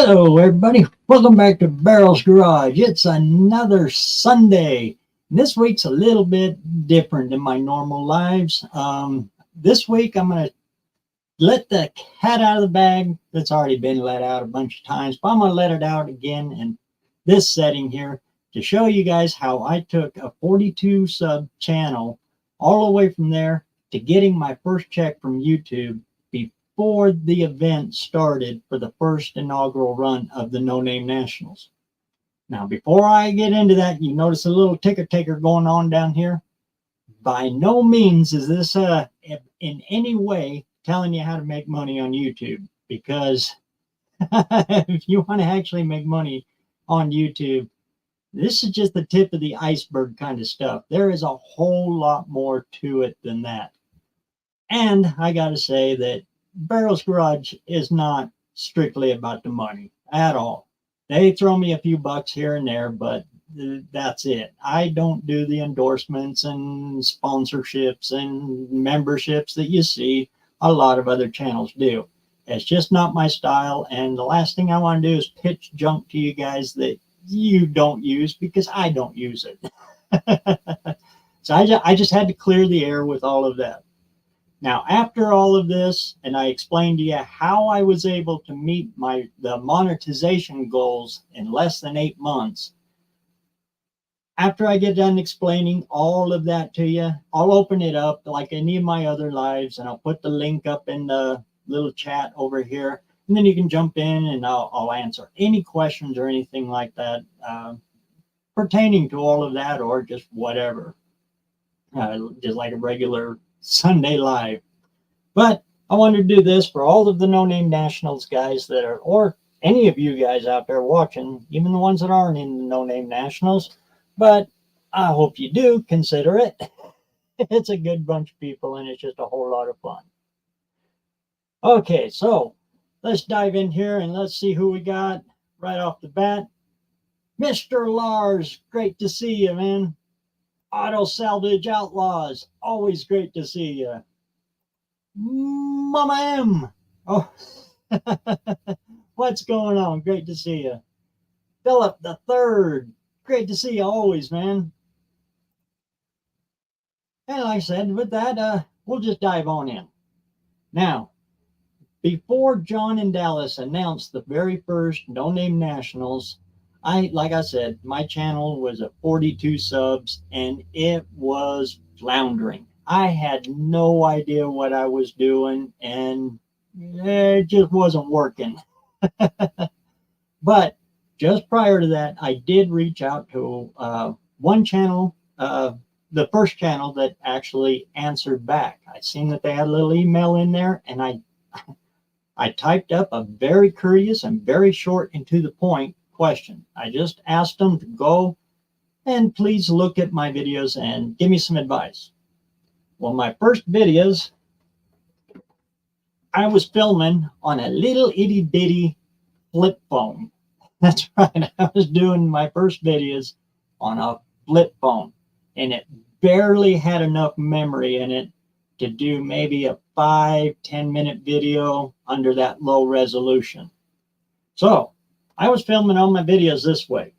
Hello, everybody. Welcome back to BareRose Garage. It's another Sunday. This week's a little bit different than my normal lives. This week, I'm going to let the cat out of the bag. That's already been let out a bunch of times, but I'm going to let it out again in this setting here to show you guys how I took a 42 sub channel all the way from there to getting my first check from YouTube before the event started for the first inaugural run of the No Name Nationals. Now, before I get into that, you notice a little ticker taker going on down here. By no means is this in any way telling you how to make money on YouTube, because if you want to actually make money on YouTube, this is just the tip of the iceberg kind of stuff. There is a whole lot more to it than that. And I got to say that BareRose Garage is not strictly about the money at all. They throw me a few bucks here and there, but that's it. I don't do the endorsements and sponsorships and memberships that you see a lot of other channels do. It's just not my style. And the last thing I want to do is pitch junk to you guys that you don't use, because I don't use it. So I just had to clear the air with all of that. Now, after all of this, and I explained to you how I was able to meet the monetization goals in less than 8 months, after I get done explaining all of that to you, I'll open it up like any of my other lives, and I'll put the link up in the little chat over here, and then you can jump in and I'll answer any questions or anything like that pertaining to all of that, or just whatever, just like a regular Sunday live. But I wanted to do this for all of the No Name Nationals guys that are, or any of you guys out there watching, even the ones that aren't in the No Name Nationals. But I hope you do consider it. It's a good bunch of people, and it's just a whole lot of fun. Okay, so let's dive in here and let's see who we got right off the bat. Mr. Lars, great to see you, man. Auto Salvage Outlaws, always great to see you. Mama M, oh, what's going on? Great to see you. Philip the Third, great to see you always, man. And like I said, with that, we'll just dive on in. Now, before John and Dallas announced the very first No Name Nationals, like I said, my channel was at 42 subs, and it was floundering. I had no idea what I was doing, and it just wasn't working. But just prior to that, I did reach out to one channel, the first channel that actually answered back. I seen that they had a little email in there, and I typed up a very courteous and very short and to the point question. I just asked them to go and please look at my videos and give me some advice. Well, my first videos, I was filming on a little itty bitty flip phone. That's right, I was doing my first videos on a flip phone, and it barely had enough memory in it to do maybe a 5-10 minute video under that low resolution. So I was filming all my videos this way.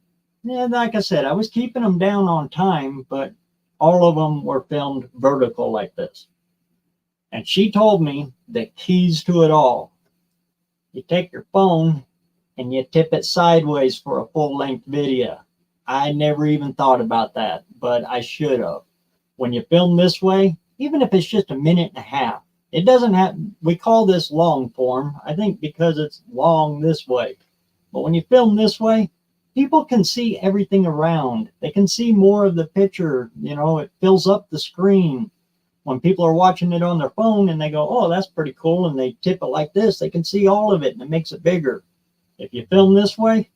And like I said, I was keeping them down on time, but all of them were filmed vertical like this. And she told me the keys to it all. You take your phone and you tip it sideways for a full-length video. I never even thought about that, but I should have. When you film this way, even if it's just a minute and a half, it doesn't have, we call this long form, I think, because it's long this way. But when you film this way, people can see everything around. They can see more of the picture. You know, it fills up the screen. When people are watching it on their phone and they go, oh, that's pretty cool, and they tip it like this, they can see all of it, and it makes it bigger. If you film this way,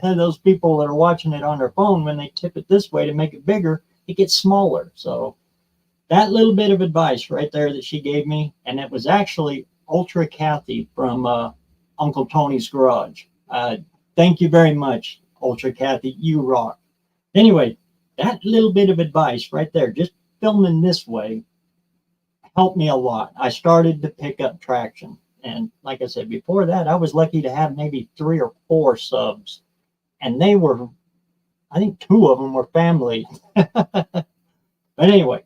those people that are watching it on their phone, when they tip it this way to make it bigger, it gets smaller. So that little bit of advice right there that she gave me, and it was actually Ultra Kathy from Uncle Tony's Garage. Thank you very much, Ultra Kathy. You rock. Anyway, that little bit of advice right there, just filming this way, helped me a lot. I started to pick up traction. And like I said, before that, I was lucky to have maybe 3 or 4 subs. And they were, I think 2 of them were family. But anyway,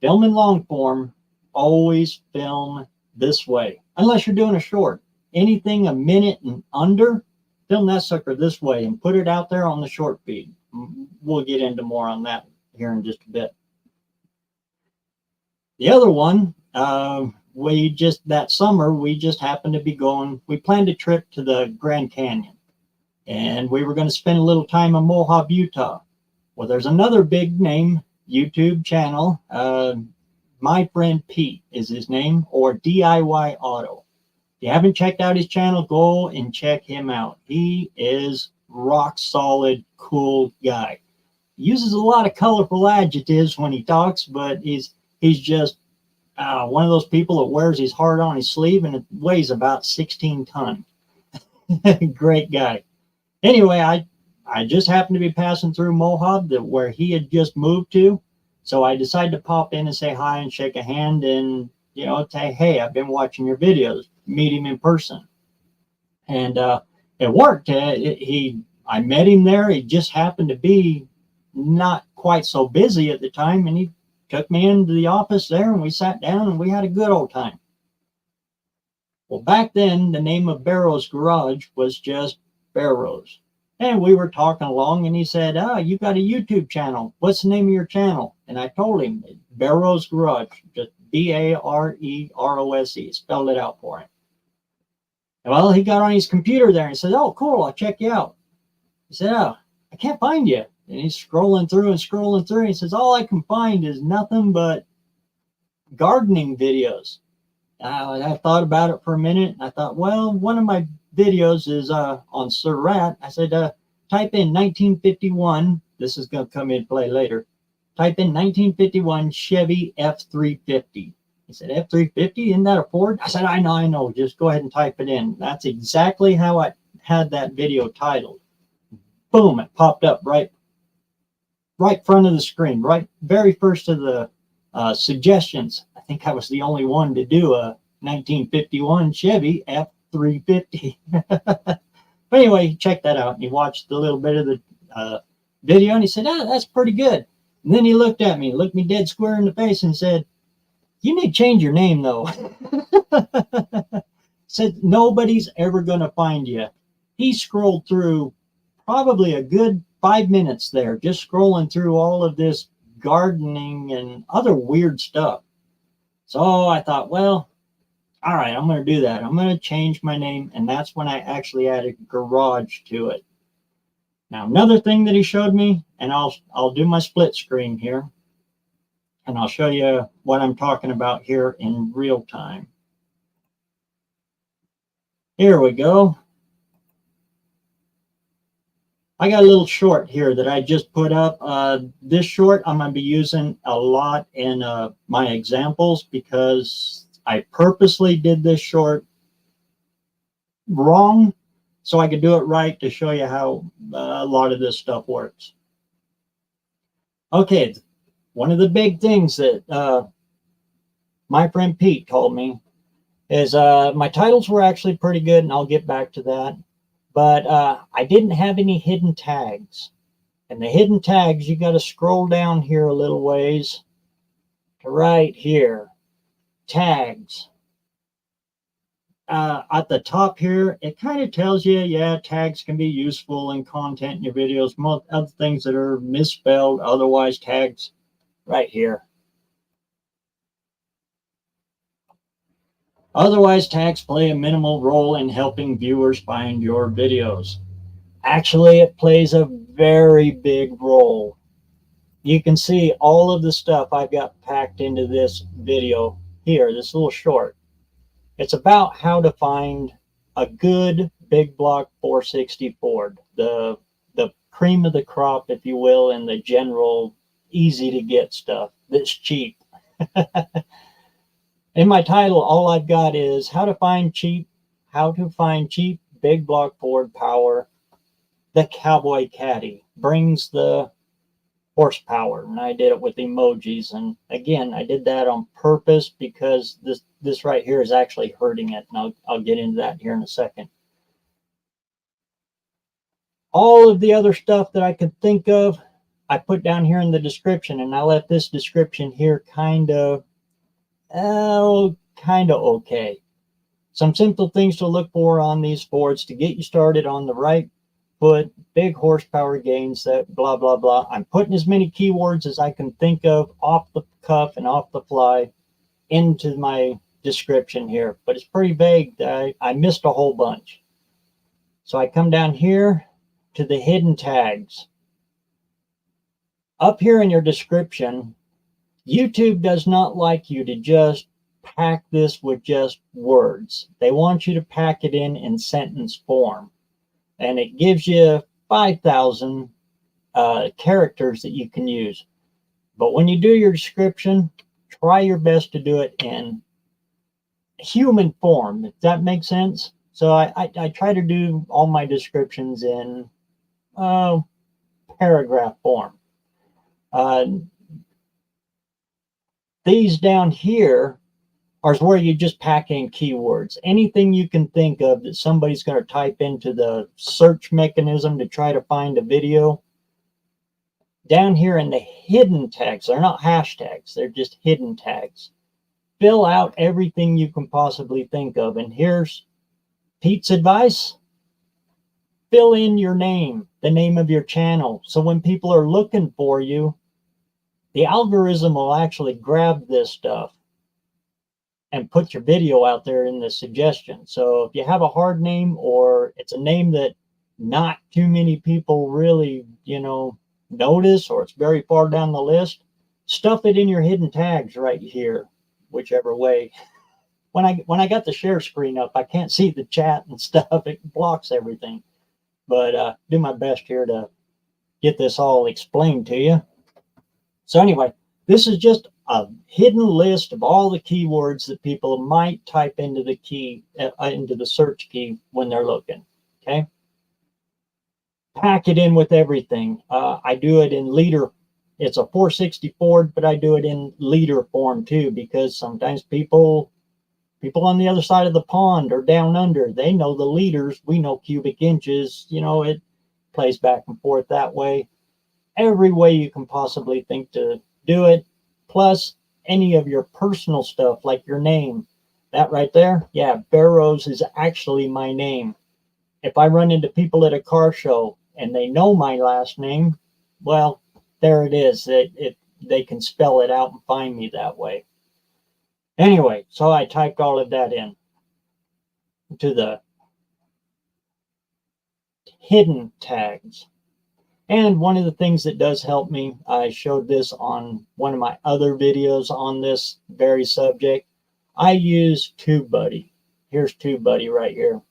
filming long form, always film this way. Unless you're doing a short. Anything a minute and under, film that sucker this way and put it out there on the short feed. We'll get into more on that here in just a bit. The other one, that summer, we just happened to be going, we planned a trip to the Grand Canyon. And we were going to spend a little time in Moab, Utah. Well, there's another big name YouTube channel. My friend Pete is his name, or DIY Auto. If you haven't checked out his channel, go and check him out. He is rock solid, cool guy. He uses a lot of colorful adjectives when he talks, but he's just one of those people that wears his heart on his sleeve, and it weighs about 16 tons. Great guy. Anyway, I just happened to be passing through Moab, where he had just moved to. So I decided to pop in and say hi and shake a hand and, say, hey, I've been watching your videos, meet him in person. And it worked. I met him there. He just happened to be not quite so busy at the time. And he took me into the office there and we sat down and we had a good old time. Well, back then, the name of BareRose Garage was just BareRose. And we were talking along and he said, you got a YouTube channel. What's the name of your channel? And I told him, BareRose Garage, just BareRose, spelled it out for him. Well, he got on his computer there and said, oh, cool, I'll check you out. He said, I can't find you. And he's scrolling through and scrolling through. And he says, all I can find is nothing but gardening videos. I thought about it for a minute. I thought, well, one of my videos is on Surratt. I said, type in 1951. This is going to come in play later. Type in 1951 Chevy F350. He said, F350, isn't that a Ford? I said, I know. Just go ahead and type it in. That's exactly how I had that video titled. Boom, it popped up right front of the screen, right very first of the suggestions. I think I was the only one to do a 1951 Chevy F350. But anyway, check that out. And he watched a little bit of the video and he said, that's pretty good. And then he looked at me, looked me dead square in the face and said, you need to change your name though. Said, nobody's ever going to find you. He scrolled through probably a good 5 minutes there, just scrolling through all of this gardening and other weird stuff. So I thought, well, all right, I'm going to do that. I'm going to change my name. And that's when I actually added garage to it. Now, another thing that he showed me, and I'll do my split screen here. And I'll show you what I'm talking about here in real time. Here we go. I got a little short here that I just put up. This short I'm going to be using a lot in my examples because I purposely did this short wrong so I could do it right to show you how a lot of this stuff works. Okay, one of the big things that my friend Pete told me is my titles were actually pretty good, and I'll get back to that. But I didn't have any hidden tags. And the hidden tags, you got to scroll down here a little ways to right here. Tags. At the top here, it kind of tells you, yeah, tags can be useful in content in your videos. Most other things that are misspelled, otherwise tags right here. Otherwise, tags play a minimal role in helping viewers find your videos. Actually, it plays a very big role. You can see all of the stuff I've got packed into this video here, this little short. It's about how to find a good big block 460 Ford, the cream of the crop, if you will, and the general easy to get stuff that's cheap. In my title, all I've got is how to find cheap big block Ford power. The Cowboy Caddy brings the horsepower, and I did it with emojis. And again, I did that on purpose because this right here is actually hurting it, and I'll get into that here in a second. All of the other stuff that I could think of, I put down here in the description, and I left this description here kind of okay. Some simple things to look for on these boards to get you started on the right foot, big horsepower gains, that blah, blah, blah. I'm putting as many keywords as I can think of off the cuff and off the fly into my description here, but it's pretty vague. I missed a whole bunch. So I come down here to the hidden tags. Up here in your description, YouTube does not like you to just pack this with just words. They want you to pack it in sentence form. And it gives you 5,000 characters that you can use. But when you do your description, try your best to do it in human form, if that makes sense. So I try to do all my descriptions in paragraph form. These down here are where you just pack in keywords. Anything you can think of that somebody's going to type into the search mechanism to try to find a video. Down here in the hidden tags, they're not hashtags, they're just hidden tags. Fill out everything you can possibly think of. And here's Pete's advice. Fill in your name, the name of your channel. So when people are looking for you, the algorithm will actually grab this stuff and put your video out there in the suggestion. So if you have a hard name, or it's a name that not too many people really, notice, or it's very far down the list, stuff it in your hidden tags right here, whichever way. When I got the share screen up, I can't see the chat and stuff. It blocks everything. But do my best here to get this all explained to you. So anyway, this is just a hidden list of all the keywords that people might type into the into the search key when they're looking. Okay. Pack it in with everything. I do it in leader. It's a 464, but I do it in leader form too, because sometimes people on the other side of the pond or down under, they know the liters. We know cubic inches. It plays back and forth that way. Every way you can possibly think to do it. Plus any of your personal stuff, like your name. That right there, yeah, BareRose is actually my name. If I run into people at a car show and they know my last name, well, there it is. They can spell it out and find me that way. Anyway, so I typed all of that in to the hidden tags. And one of the things that does help me, I showed this on one of my other videos on this very subject. I use TubeBuddy. Here's TubeBuddy right here.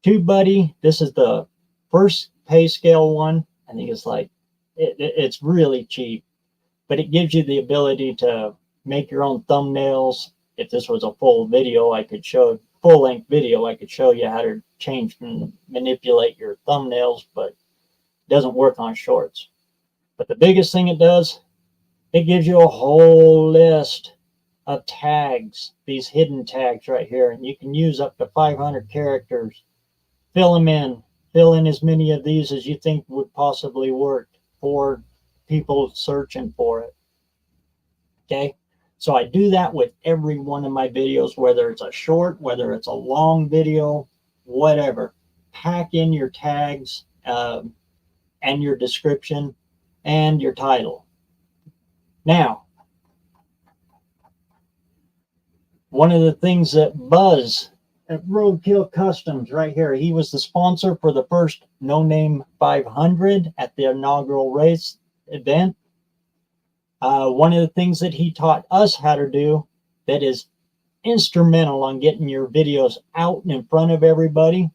TubeBuddy, this is the first pay scale one. I think it's like, it's really cheap, but it gives you the ability to make your own thumbnails. If this was a full video, full-length video, I could show you how to change and manipulate your thumbnails, but it doesn't work on shorts. But the biggest thing it does, it gives you a whole list of tags, these hidden tags right here, and you can use up to 500 characters. Fill them in. Fill in as many of these as you think would possibly work for people searching for it. Okay, so I do that with every one of my videos, whether it's a short, whether it's a long video, whatever. Pack in your tags and your description and your title. Now, one of the things that Buzz at Roadkill Customs right here, he was the sponsor for the first No Name 500 at the inaugural race event. One of the things that he taught us how to do that is instrumental on getting your videos out and in front of everybody,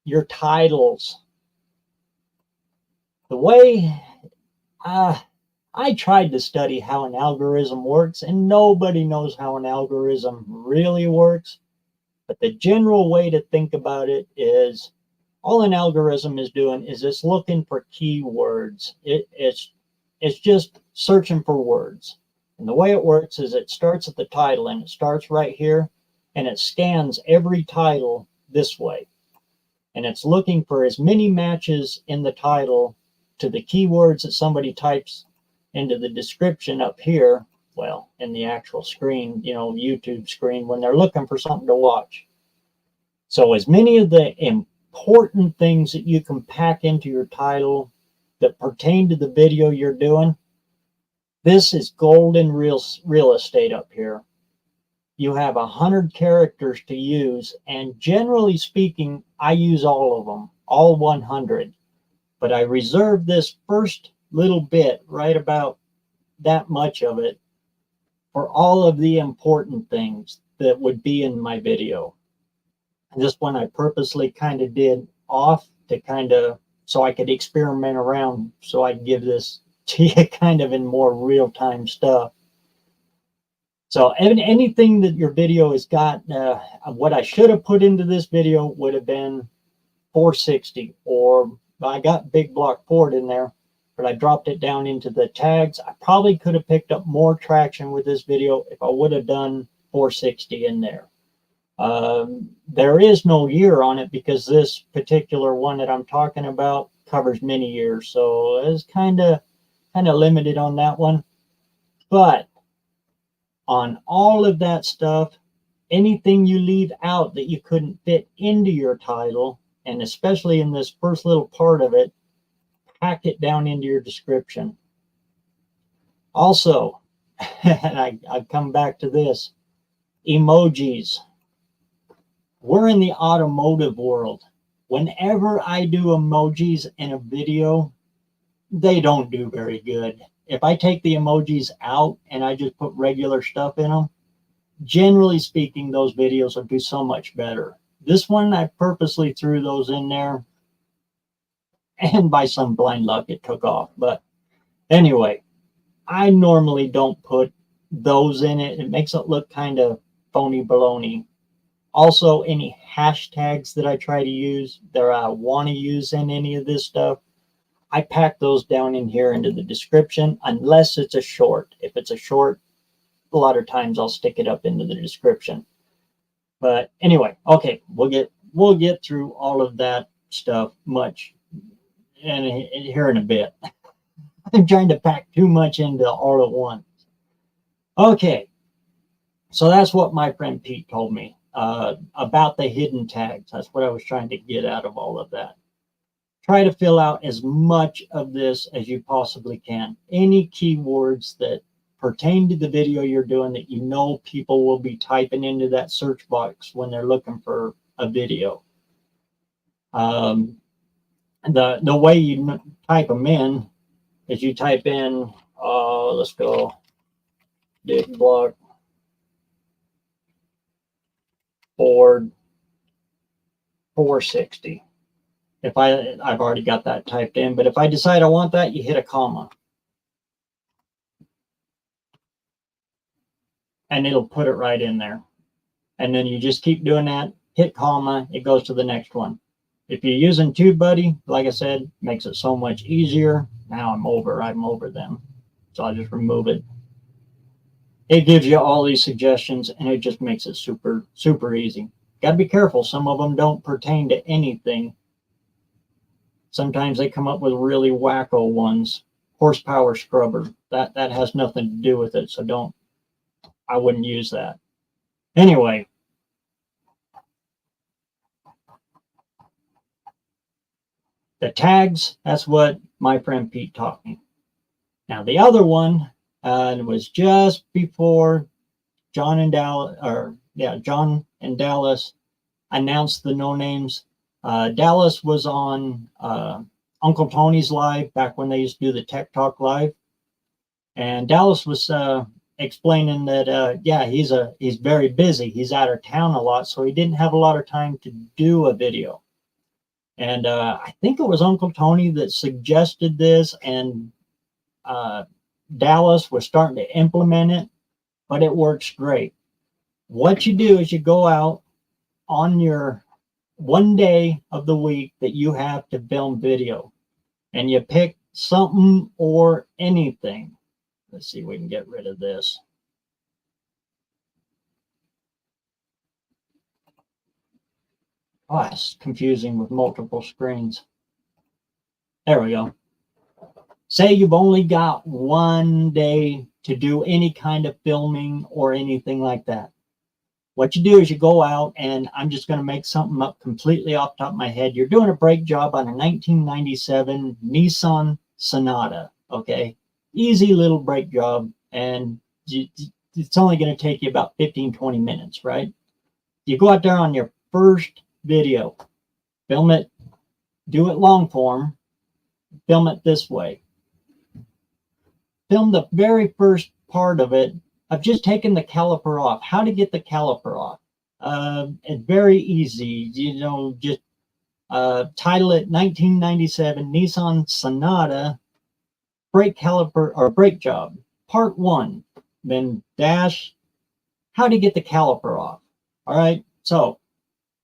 your titles. The way I tried to study how an algorithm works, and nobody knows how an algorithm really works. But the general way to think about it is all an algorithm is doing is it's looking for keywords. It's it's just searching for words. And the way it works is it starts at the title, and it starts right here, and it scans every title this way. And it's looking for as many matches in the title to the keywords that somebody types into the description up here, well, in the actual screen, you know, YouTube screen, when they're looking for something to watch. So as many of the important things that you can pack into your title that pertain to the video you're doing, this is golden real estate up here. You have 100 characters to use, and generally speaking, I use all of them, all 100. But I reserve this first little bit, right about that much of it, for all of the important things that would be in my video. This one I purposely kind of did off to kind of, so I could experiment around, so I could give this to you kind of in more real-time stuff. So anything that your video has got, what I should have put into this video would have been 460, or I got big block Ford in there, but I dropped it down into the tags. I probably could have picked up more traction with this video if I would have done 460 in there. There is no year on it because this particular one that I'm talking about covers many years, so it's kind of limited on that one. But on all of that stuff, anything you leave out that you couldn't fit into your title, and especially in this first little part of it, pack it down into your description. Also, and I've come back to this, emojis. We're in the automotive world. Whenever I do emojis in a video, they don't do very good. If I take the emojis out and I just put regular stuff in them, generally speaking, those videos will do so much better. This one, I purposely threw those in there, and by some blind luck, it took off. But anyway, I normally don't put those in it. It makes it look kind of phony baloney. Also, any hashtags that I try to use, that I want to use in any of this stuff, I pack those down in here into the description, unless it's a short. If it's a short, a lot of times I'll stick it up into the description. But anyway, okay, we'll get through all of that stuff much and here in a bit. I'm trying to pack too much into all at once. Okay, so that's what my friend Pete told me about the hidden tags. That's what I was trying to get out of all of that. Try to fill out as much of this as you possibly can. Any keywords that pertain to the video you're doing that you know people will be typing into that search box when they're looking for a video. The way you type them in is you type in, let's go, big block Ford 460. If I've already got that typed in, but if I decide I want that, you hit a comma. And it'll put it right in there. And then you just keep doing that, hit comma, it goes to the next one. If you're using TubeBuddy, like I said, makes it so much easier. Now I'm over them. So I'll just remove it. It gives you all these suggestions, and it just makes it super, super easy. Got to be careful. Some of them don't pertain to anything. Sometimes they come up with really wacko ones. Horsepower scrubber. That has nothing to do with it, so I wouldn't use that. Anyway. The tags, that's what my friend Pete taught me. Now the other one was just before John and Dallas announced the no names. Dallas was on Uncle Tony's live back when they used to do the Tech Talk live, and Dallas was explaining that yeah, he's very busy. He's out of town a lot, so he didn't have a lot of time to do a video. And I think it was Uncle Tony that suggested this, and Dallas was starting to implement it, but it works great. What you do is you go out on your one day of the week that you have to film video, and you pick something or anything. Let's see if we can get rid of this. Oh, it's confusing with multiple screens. There we go. Say you've only got one day to do any kind of filming or anything like that. What you do is you go out, and I'm just going to make something up completely off the top of my head. You're doing a brake job on a 1997 Nissan Sonata, okay? Easy little brake job, and it's only going to take you about 15-20 minutes, right? You go out there on your first video, film it, do it long form, film it this way. Film the very first part of it. I've just taken the caliper off. How to get the caliper off? It's very easy. You know, just title it 1997 Nissan Sonata brake caliper or brake job, part 1. Then dash how to get the caliper off. All right. So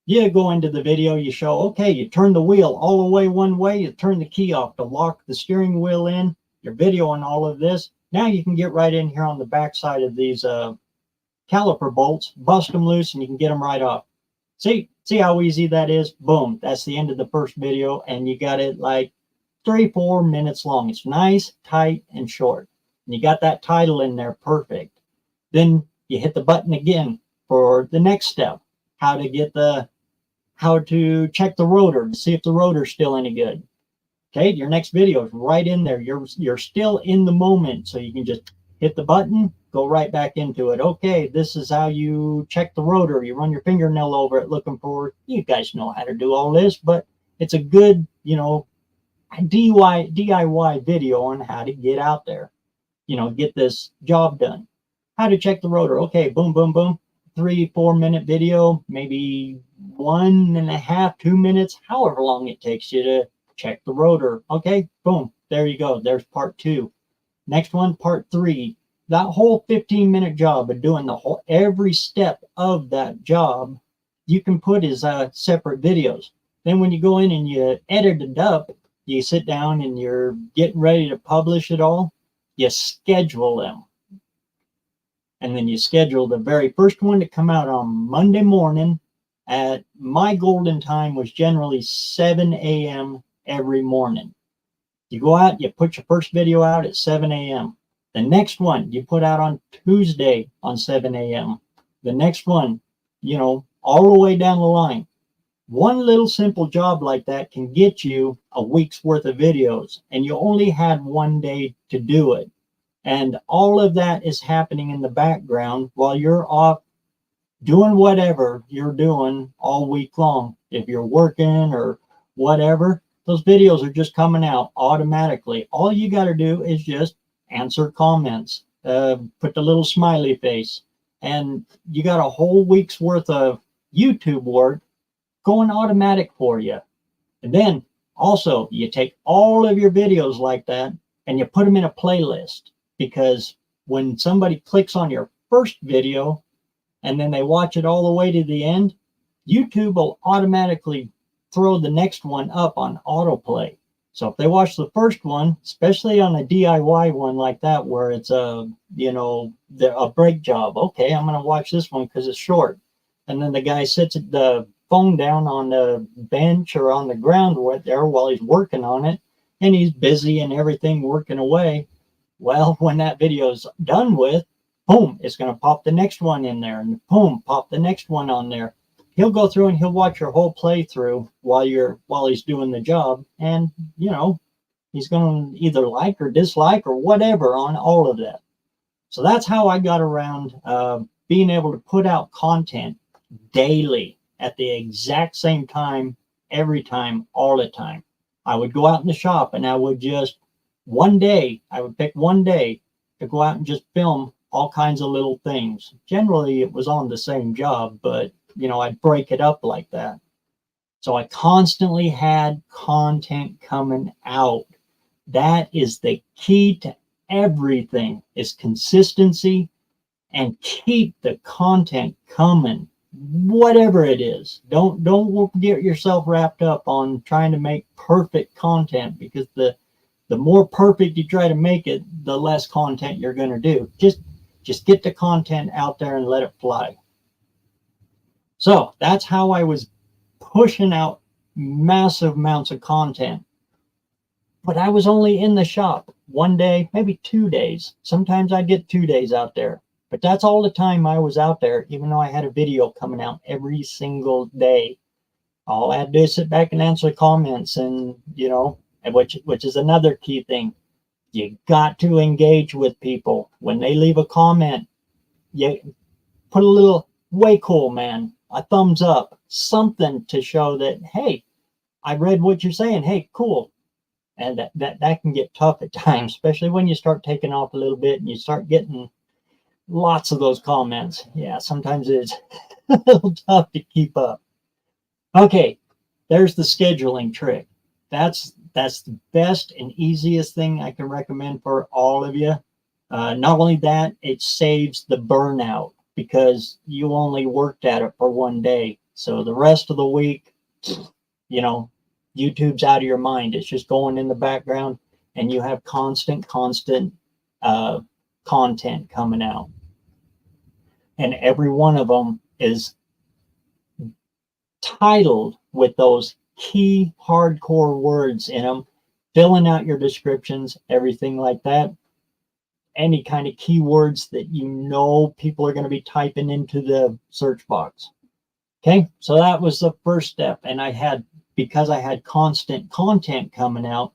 you go into the video, you show, okay, you turn the wheel all the way one way, you turn the key off to lock the steering wheel in, your video and all of this. Now you can get right in here on the back side of these caliper bolts, bust them loose, and you can get them right off. See how easy that is? Boom. That's the end of the first video, and you got it like 3-4 minutes long. It's nice, tight, and short. And you got that title in there perfect. Then you hit the button again for the next step. How to check the rotor to see if the rotor's still any good. Okay, your next video is right in there. You're still in the moment, so you can just hit the button, go right back into it. Okay, this is how you check the rotor. You run your fingernail over it looking for, you guys know how to do all this, but it's a good, you know, DIY video on how to get out there, you know, get this job done. How to check the rotor. Okay, boom, boom, boom. 3-4 minute video, maybe 1.5, 2 minutes, however long it takes you to check the rotor. Okay, boom, there you go. There's part 2. Next one, part 3. That whole 15-minute job of doing the whole every step of that job, you can put as separate videos. Then when you go in and you edit it up, you sit down and you're getting ready to publish it all, you schedule them. And then you schedule the very first one to come out on Monday morning. At my golden time was generally 7 a.m. every morning. You go out, you put your first video out at 7 a.m. The next one you put out on Tuesday on 7 a.m. The next one, you know, all the way down the line. One little simple job like that can get you a week's worth of videos, and you only had one day to do it. And all of that is happening in the background while you're off doing whatever you're doing all week long. If you're working or whatever, those videos are just coming out automatically. All you got to do is just answer comments, put the little smiley face, and you got a whole week's worth of YouTube work going automatic for you. And then also you take all of your videos like that and you put them in a playlist, because when somebody clicks on your first video and then they watch it all the way to the end, YouTube will automatically throw the next one up on autoplay. So if they watch the first one, especially on a DIY one like that, where it's a brake job, okay, I'm going to watch this one because it's short. And then the guy sits at the phone down on the bench or on the ground there while he's working on it, and he's busy and everything working away. Well, when that video's done with, boom, it's going to pop the next one in there, and boom, pop the next one on there. He'll go through and he'll watch your whole playthrough while he's doing the job, and you know, he's going to either like or dislike or whatever on all of that. So that's how I got around being able to put out content daily at the exact same time, every time, all the time. I would go out in the shop and I would just I would pick one day to go out and just film all kinds of little things. Generally, it was on the same job, but you know, I'd break it up like that. So I constantly had content coming out. That is the key to everything, is consistency, and keep the content coming, whatever it is. Don't get yourself wrapped up on trying to make perfect content, because the The more perfect you try to make it, the less content you're going to do. Just get the content out there and let it fly. So that's how I was pushing out massive amounts of content. But I was only in the shop one day, maybe 2 days. Sometimes I get 2 days out there. But that's all the time I was out there, even though I had a video coming out every single day. All I had to do is sit back and answer comments, and which is another key thing. You got to engage with people. When they leave a comment, you put a little "way cool, man," a thumbs up, something to show that, hey, I read what you're saying. Hey, cool. And that can get tough at times, especially when you start taking off a little bit and you start getting lots of those comments. Yeah, sometimes it's a little tough to keep up. Okay, there's the scheduling trick. That's the best and easiest thing I can recommend for all of you. Not only that, it saves the burnout because you only worked at it for one day. So the rest of the week, YouTube's out of your mind. It's just going in the background, and you have constant content coming out. And every one of them is titled with those key hardcore words in them, filling out your descriptions, everything like that. Any kind of keywords that people are going to be typing into the search box. Okay, so that was the first step. And because I had constant content coming out,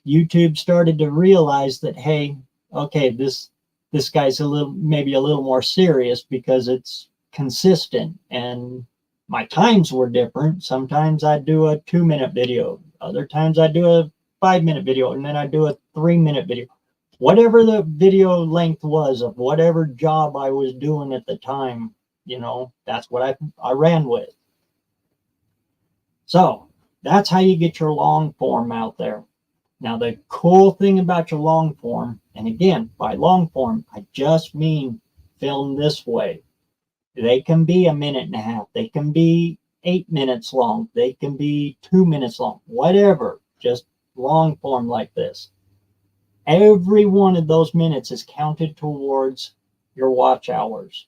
YouTube started to realize that, hey, okay, this guy's maybe a little more serious because it's consistent. And my times were different. Sometimes I'd do a 2-minute video. Other times I'd do a 5-minute video, and then I'd do a 3-minute video. Whatever the video length was of whatever job I was doing at the time, that's what I ran with. So that's how you get your long form out there. Now, the cool thing about your long form, and again, by long form, I just mean film this way. They can be 1.5 minutes. They can be 8 minutes long. They can be 2 minutes long, whatever, just long form like this. Every one of those minutes is counted towards your watch hours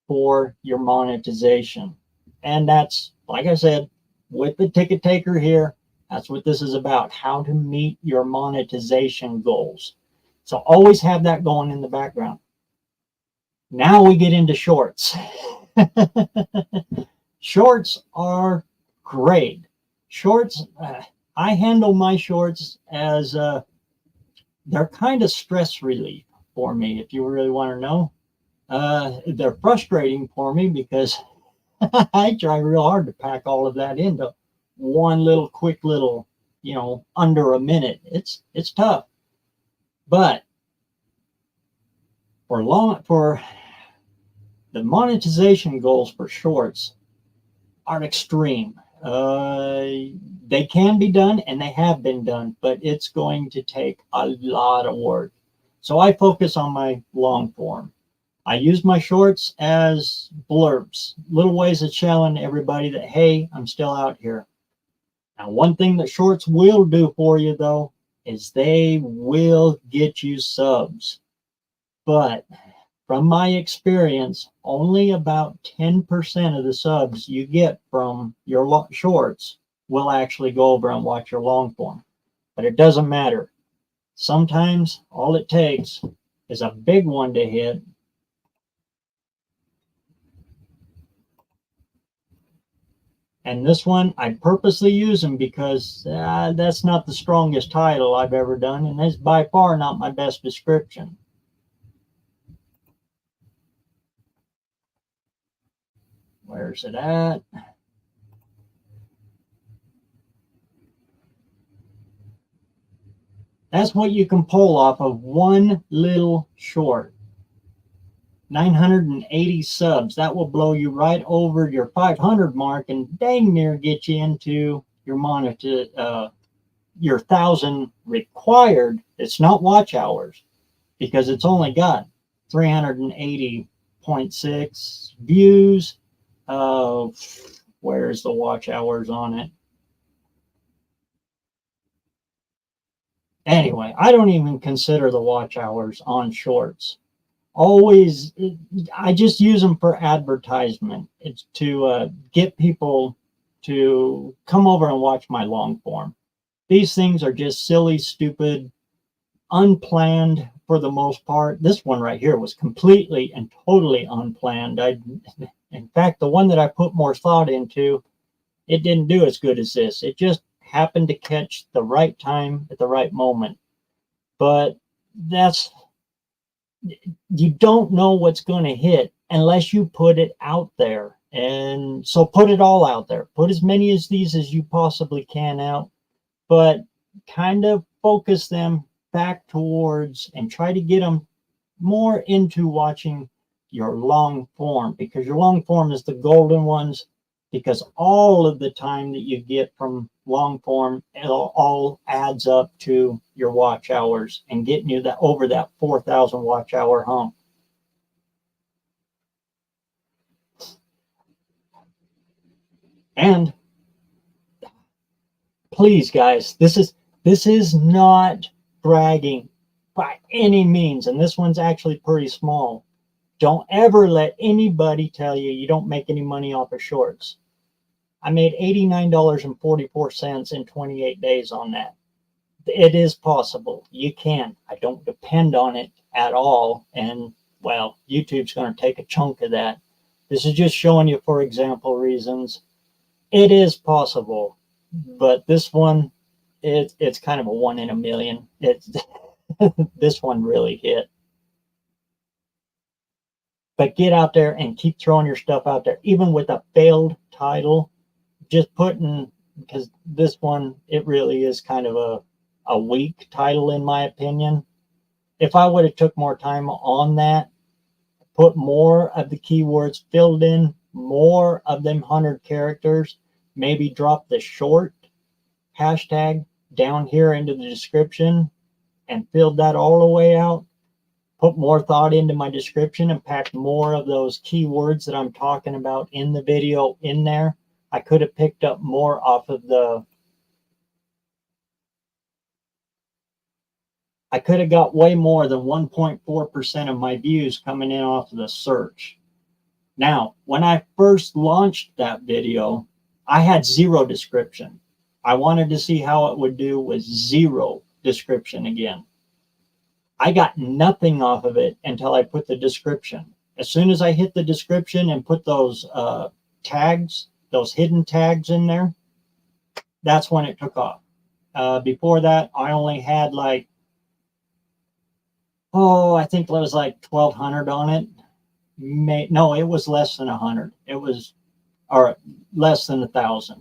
for your monetization. And that's, like I said, with the ticket taker here, that's what this is about, how to meet your monetization goals. So always have that going in the background. Now we get into shorts. Shorts are great. Shorts, I handle my shorts as they're kind of stress relief for me, if you really want to know. They're frustrating for me because I try real hard to pack all of that into one quick little, under a minute. It's tough. But for the monetization goals for shorts are extreme. They can be done, and they have been done, but it's going to take a lot of work. So I focus on my long form. I use my shorts as blurbs, little ways of showing everybody that, hey, I'm still out here. Now, one thing that shorts will do for you, though, is they will get you subs. But from my experience, only about 10% of the subs you get from your shorts will actually go over and watch your long form. But it doesn't matter. Sometimes all it takes is a big one to hit. And this one, I purposely use them because that's not the strongest title I've ever done, and that's by far not my best description. Where's it at? That's what you can pull off of one little short. 980 subs. That will blow you right over your 500 mark and dang near get you into your your 1,000 required. It's not watch hours because it's only got 380.6 views. Where's the watch hours on it? Anyway, I don't even consider the watch hours on shorts. Always, I just use them for advertisement. It's to get people to come over and watch my long form. These things are just silly, stupid, unplanned for the most part. This one right here was completely and totally unplanned. In fact, the one that I put more thought into, it didn't do as good as this. It just happened to catch the right time at the right moment. But that's, you don't know what's going to hit unless you put it out there. And so put it all out there. Put as many of these as you possibly can out, but kind of focus them back towards and try to get them more into watching your long form, because your long form is the golden ones, because all of the time that you get from long form, it all adds up to your watch hours and getting you that over that 4,000 watch hour hump. And please, guys, this is not bragging by any means, and this one's actually pretty small. Don't ever let anybody tell you you don't make any money off of shorts. I made $89.44 in 28 days on that. It is possible. You can. I don't depend on it at all. And, well, YouTube's going to take a chunk of that. This is just showing you, for example, reasons. It is possible. But this one, it's kind of a 1 in a million. This one really hit. But get out there and keep throwing your stuff out there, even with a failed title. Just putting, because this one, it really is kind of a weak title in my opinion. If I would have took more time on that, put more of the keywords, filled in more of them 100 characters, maybe drop the short hashtag down here into the description and filled that all the way out, put more thought into my description and packed more of those keywords that I'm talking about in the video in there, I could have picked up more off of I could have got way more than 1.4% of my views coming in off of the search. Now, when I first launched that video, I had zero description. I wanted to see how it would do with zero description again. I got nothing off of it until I put the description. As soon as I hit the description and put those tags, those hidden tags in there, that's when it took off. Before that, I only had like, I think it was like 1,200 on it. No, it was less than 100. It was, or less than 1,000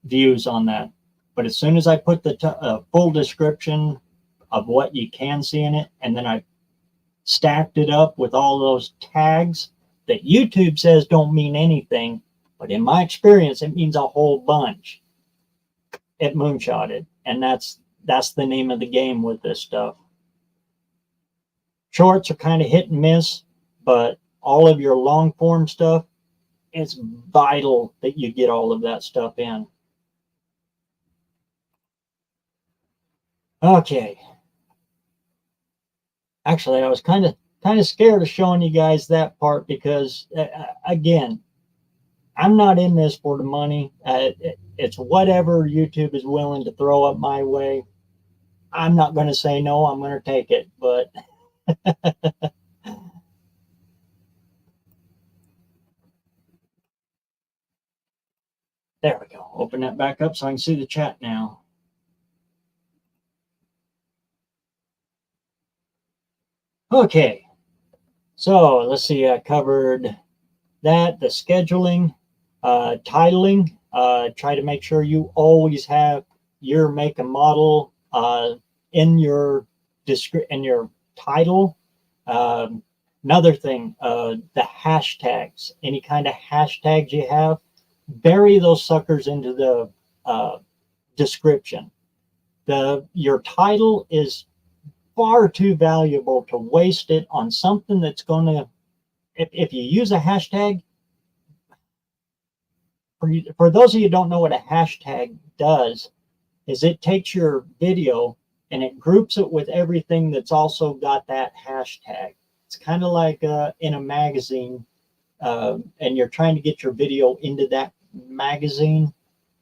views on that. But as soon as I put the full description of what you can see in it, and then I stacked it up with all those tags that YouTube says don't mean anything, but in my experience, it means a whole bunch. It moonshotted, and that's the name of the game with this stuff. Shorts are kind of hit and miss, but all of your long form stuff, it's vital that you get all of that stuff in. Okay. Actually, I was kind of scared of showing you guys that part because, again, I'm not in this for the money. It's whatever YouTube is willing to throw up my way. I'm not going to say no. I'm going to take it. But there we go. Open that back up so I can see the chat now. Okay. So let's see. I covered that, the scheduling, titling. Try to make sure you always have your make and model in your title. Another thing, the hashtags. Any kind of hashtags you have, bury those suckers into the description. Your title is far too valuable to waste it on something that's going to, if you use a hashtag, for those of you who don't know what a hashtag does, is it takes your video and it groups it with everything that's also got that hashtag. It's kind of like in a magazine, and you're trying to get your video into that magazine.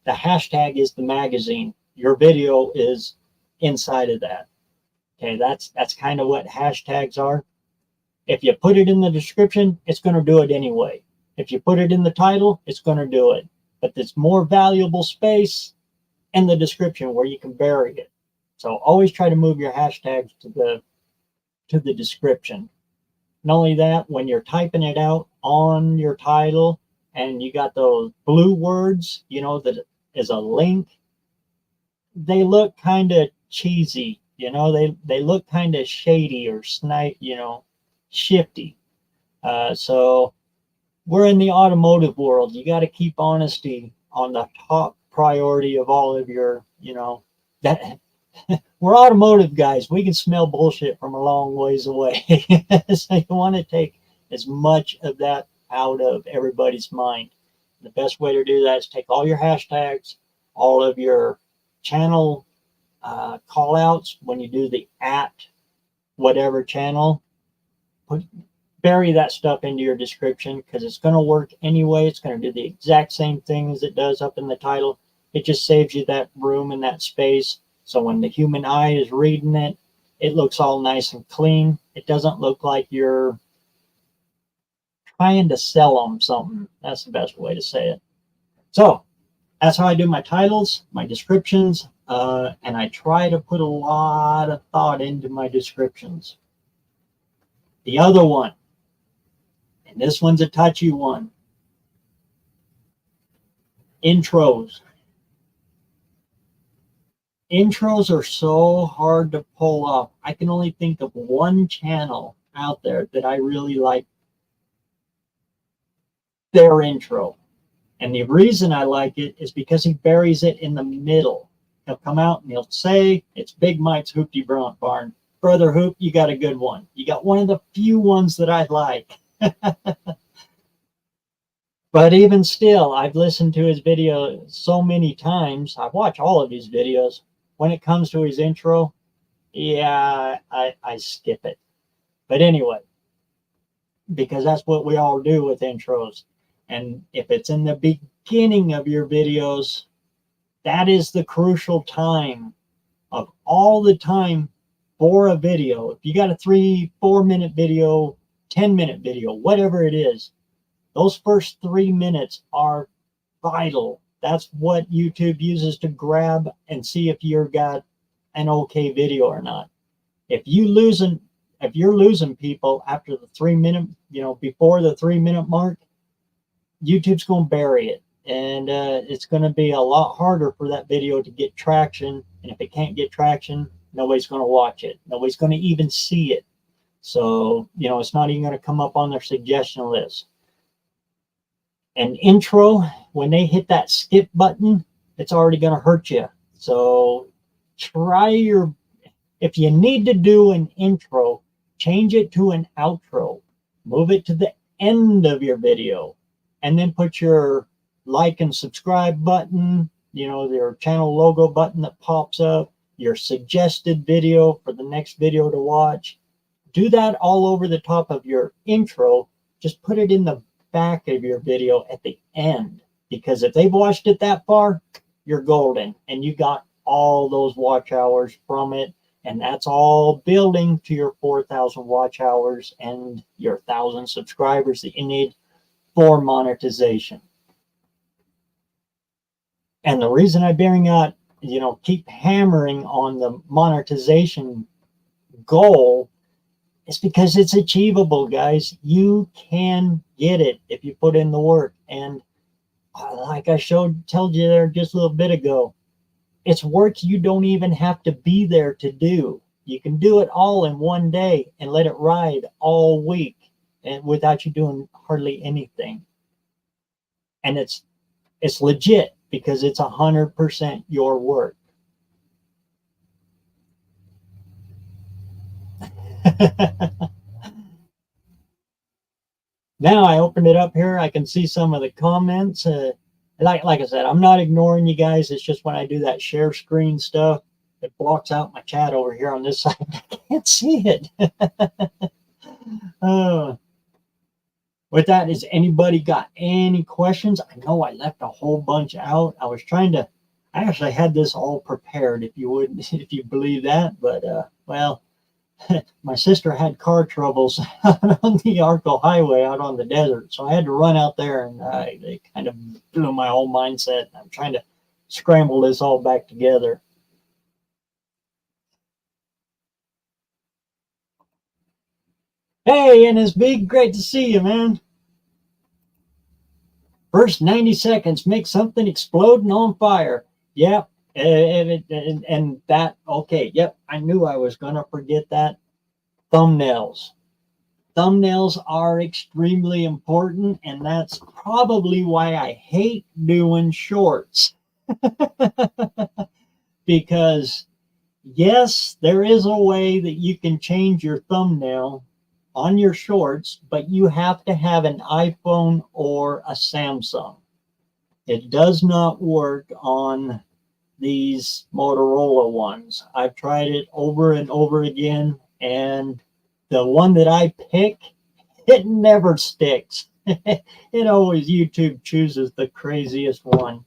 The hashtag is the magazine. Your video is inside of that. Okay, that's kind of what hashtags are. If you put it in the description, it's going to do it anyway. If you put it in the title, it's going to do it. But it's more valuable space in the description where you can bury it. So always try to move your hashtags to the description. Not only that, when you're typing it out on your title and you got those blue words, you know, that is a link, they look kind of cheesy, you know, they look kind of shady or shifty. So we're in the automotive world. You got to keep honesty on the top priority of all of your, that we're automotive guys. We can smell bullshit from a long ways away. So you want to take as much of that out of everybody's mind. The best way to do that is take all your hashtags, all of your channel call outs when you do the @ whatever channel, bury that stuff into your description, because it's going to work anyway. It's going to do the exact same thing as it does up in the title. It just saves you that room and that space. So when the human eye is reading it, it looks all nice and clean. It doesn't look like you're trying to sell them something. That's the best way to say it. So that's how I do my titles, my descriptions, and I try to put a lot of thought into my descriptions. The other one, and this one's a touchy one, intros. Intros are so hard to pull off. I can only think of one channel out there that I really like their intro. And the reason I like it is because he buries it in the middle. He'll come out and he'll say, it's Big Mike's Hoopty Barn. Brother Hoop, you got a good one. You got one of the few ones that I like. But even still, I've listened to his video so many times. I've watched all of his videos. When it comes to his intro, yeah, I skip it. But anyway, because that's what we all do with intros. And if it's in the beginning of your videos, that is the crucial time of all the time for a video. If you got a 3-4 minute video, 10-minute video, whatever it is, those first 3 minutes are vital. That's what YouTube uses to grab and see if you've got an okay video or not. If you're losing people after the 3 minute, before the 3 minute mark, YouTube's going to bury it. And it's going to be a lot harder for that video to get traction. And if it can't get traction, nobody's going to watch it. Nobody's going to even see it. So, it's not even going to come up on their suggestion list. An intro, when they hit that skip button, it's already going to hurt you. So if you need to do an intro, change it to an outro. Move it to the end of your video. And then put your like and subscribe button, your channel logo button that pops up, your suggested video for the next video to watch. Do that all over the top of your intro. Just put it in the back of your video at the end, because if they've watched it that far, you're golden and you got all those watch hours from it, and that's all building to your 4,000 watch hours and your 1,000 subscribers that you need for monetization. And the reason I bring out, keep hammering on the monetization goal, it's because it's achievable, guys. You can get it if you put in the work. And like I told you there just a little bit ago, it's work you don't even have to be there to do. You can do it all in one day and let it ride all week, and without you doing hardly anything. And it's legit, because it's 100% your work. Now I opened it up here, I can see some of the comments. Like I said, I'm not ignoring you guys. It's just when I do that share screen stuff, it blocks out my chat over here on this side. I can't see it. With that, has anybody got any questions? I know I left a whole bunch out. I actually had this all prepared, if you believe that, but well, my sister had car troubles on the Arco Highway out on the desert, so I had to run out there, and they kind of blew my whole mindset. I'm trying to scramble this all back together. Hey, NSB, great to see you, man. First 90 seconds, make something explode and on fire. Yep, and that, okay, yep, I knew I was going to forget that. Thumbnails. Thumbnails are extremely important, and that's probably why I hate doing shorts. Because, yes, there is a way that you can change your thumbnail on your shorts, but you have to have an iPhone or a Samsung. It does not work on these Motorola ones. I've tried it over and over again, and the one that I pick, it never sticks. It always, YouTube chooses the craziest one.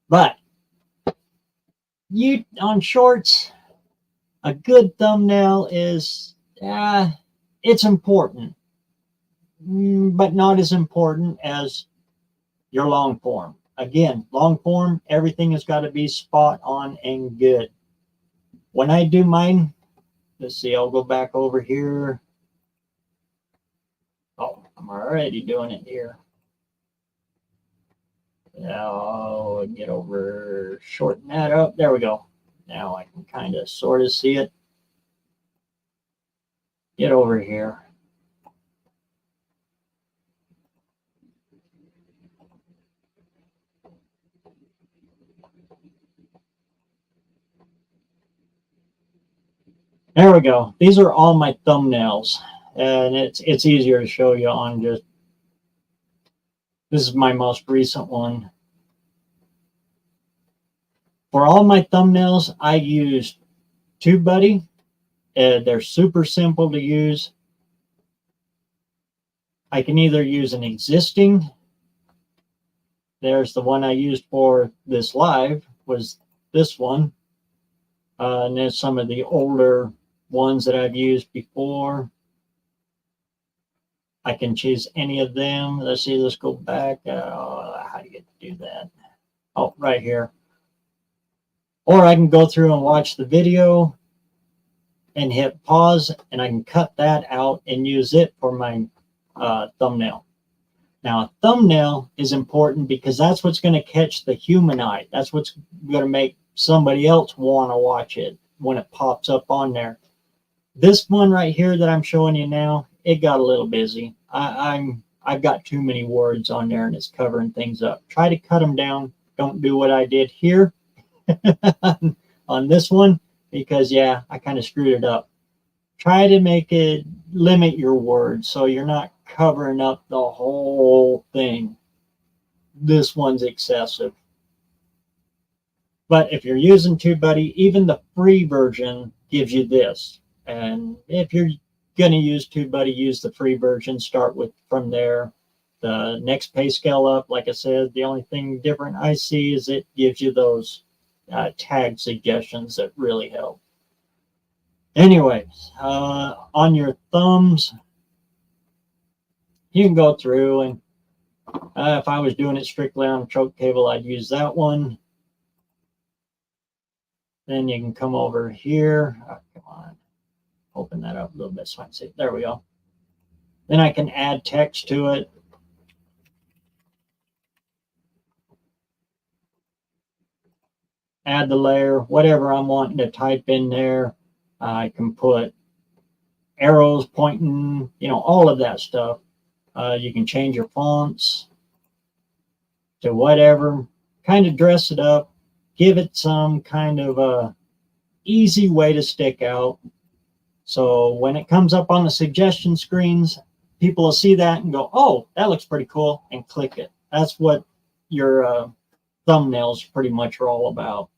But you on shorts, a good thumbnail is it's important, but not as important as your long form. Again, long form, everything has got to be spot on and good. When I do mine, let's see, I'll go back over here. Oh, I'm already doing it here. Now get over, shorten that up. There we go. Now I can kind of sort of see it. Get over here. There we go. These are all my thumbnails, and it's easier to show you on just, this is my most recent one. For all my thumbnails, I use TubeBuddy. They're super simple to use. I can either use an existing, there's the one I used for this live, was this one. And there's some of the older ones that I've used before. I can choose any of them. Let's see, let's go back. How do you get to do that? Oh, right here. Or I can go through and watch the video and hit pause, and I can cut that out and use it for my thumbnail. Now, a thumbnail is important because that's what's going to catch the human eye. That's what's going to make somebody else want to watch it when it pops up on there. This one right here that I'm showing you now, it got a little busy. I've got too many words on there, and it's covering things up. Try to cut them down. Don't do what I did here on this one, because yeah, I kind of screwed it up. Try to make it, limit your words so you're not covering up the whole thing. This one's excessive. But if you're using TubeBuddy, even the free version gives you this. And if you're going to use TubeBuddy, use the free version. Start with from there. The next pay scale up, like I said, the only thing different I see is it gives you those tag suggestions that really help. Anyways, on your thumbs, you can go through, and if I was doing it strictly on a choke cable, I'd use that one. Then you can come over here. Oh, come on. Open that up a little bit so I can see it. There we go. Then I can add text to it. Add the layer, whatever I'm wanting to type in there. I can put arrows pointing, you know, all of that stuff. You can change your fonts to whatever, kind of dress it up, give it some kind of a easy way to stick out. So when it comes up on the suggestion screens, people will see that and go, oh, that looks pretty cool, and click it. That's what your thumbnails pretty much are all about.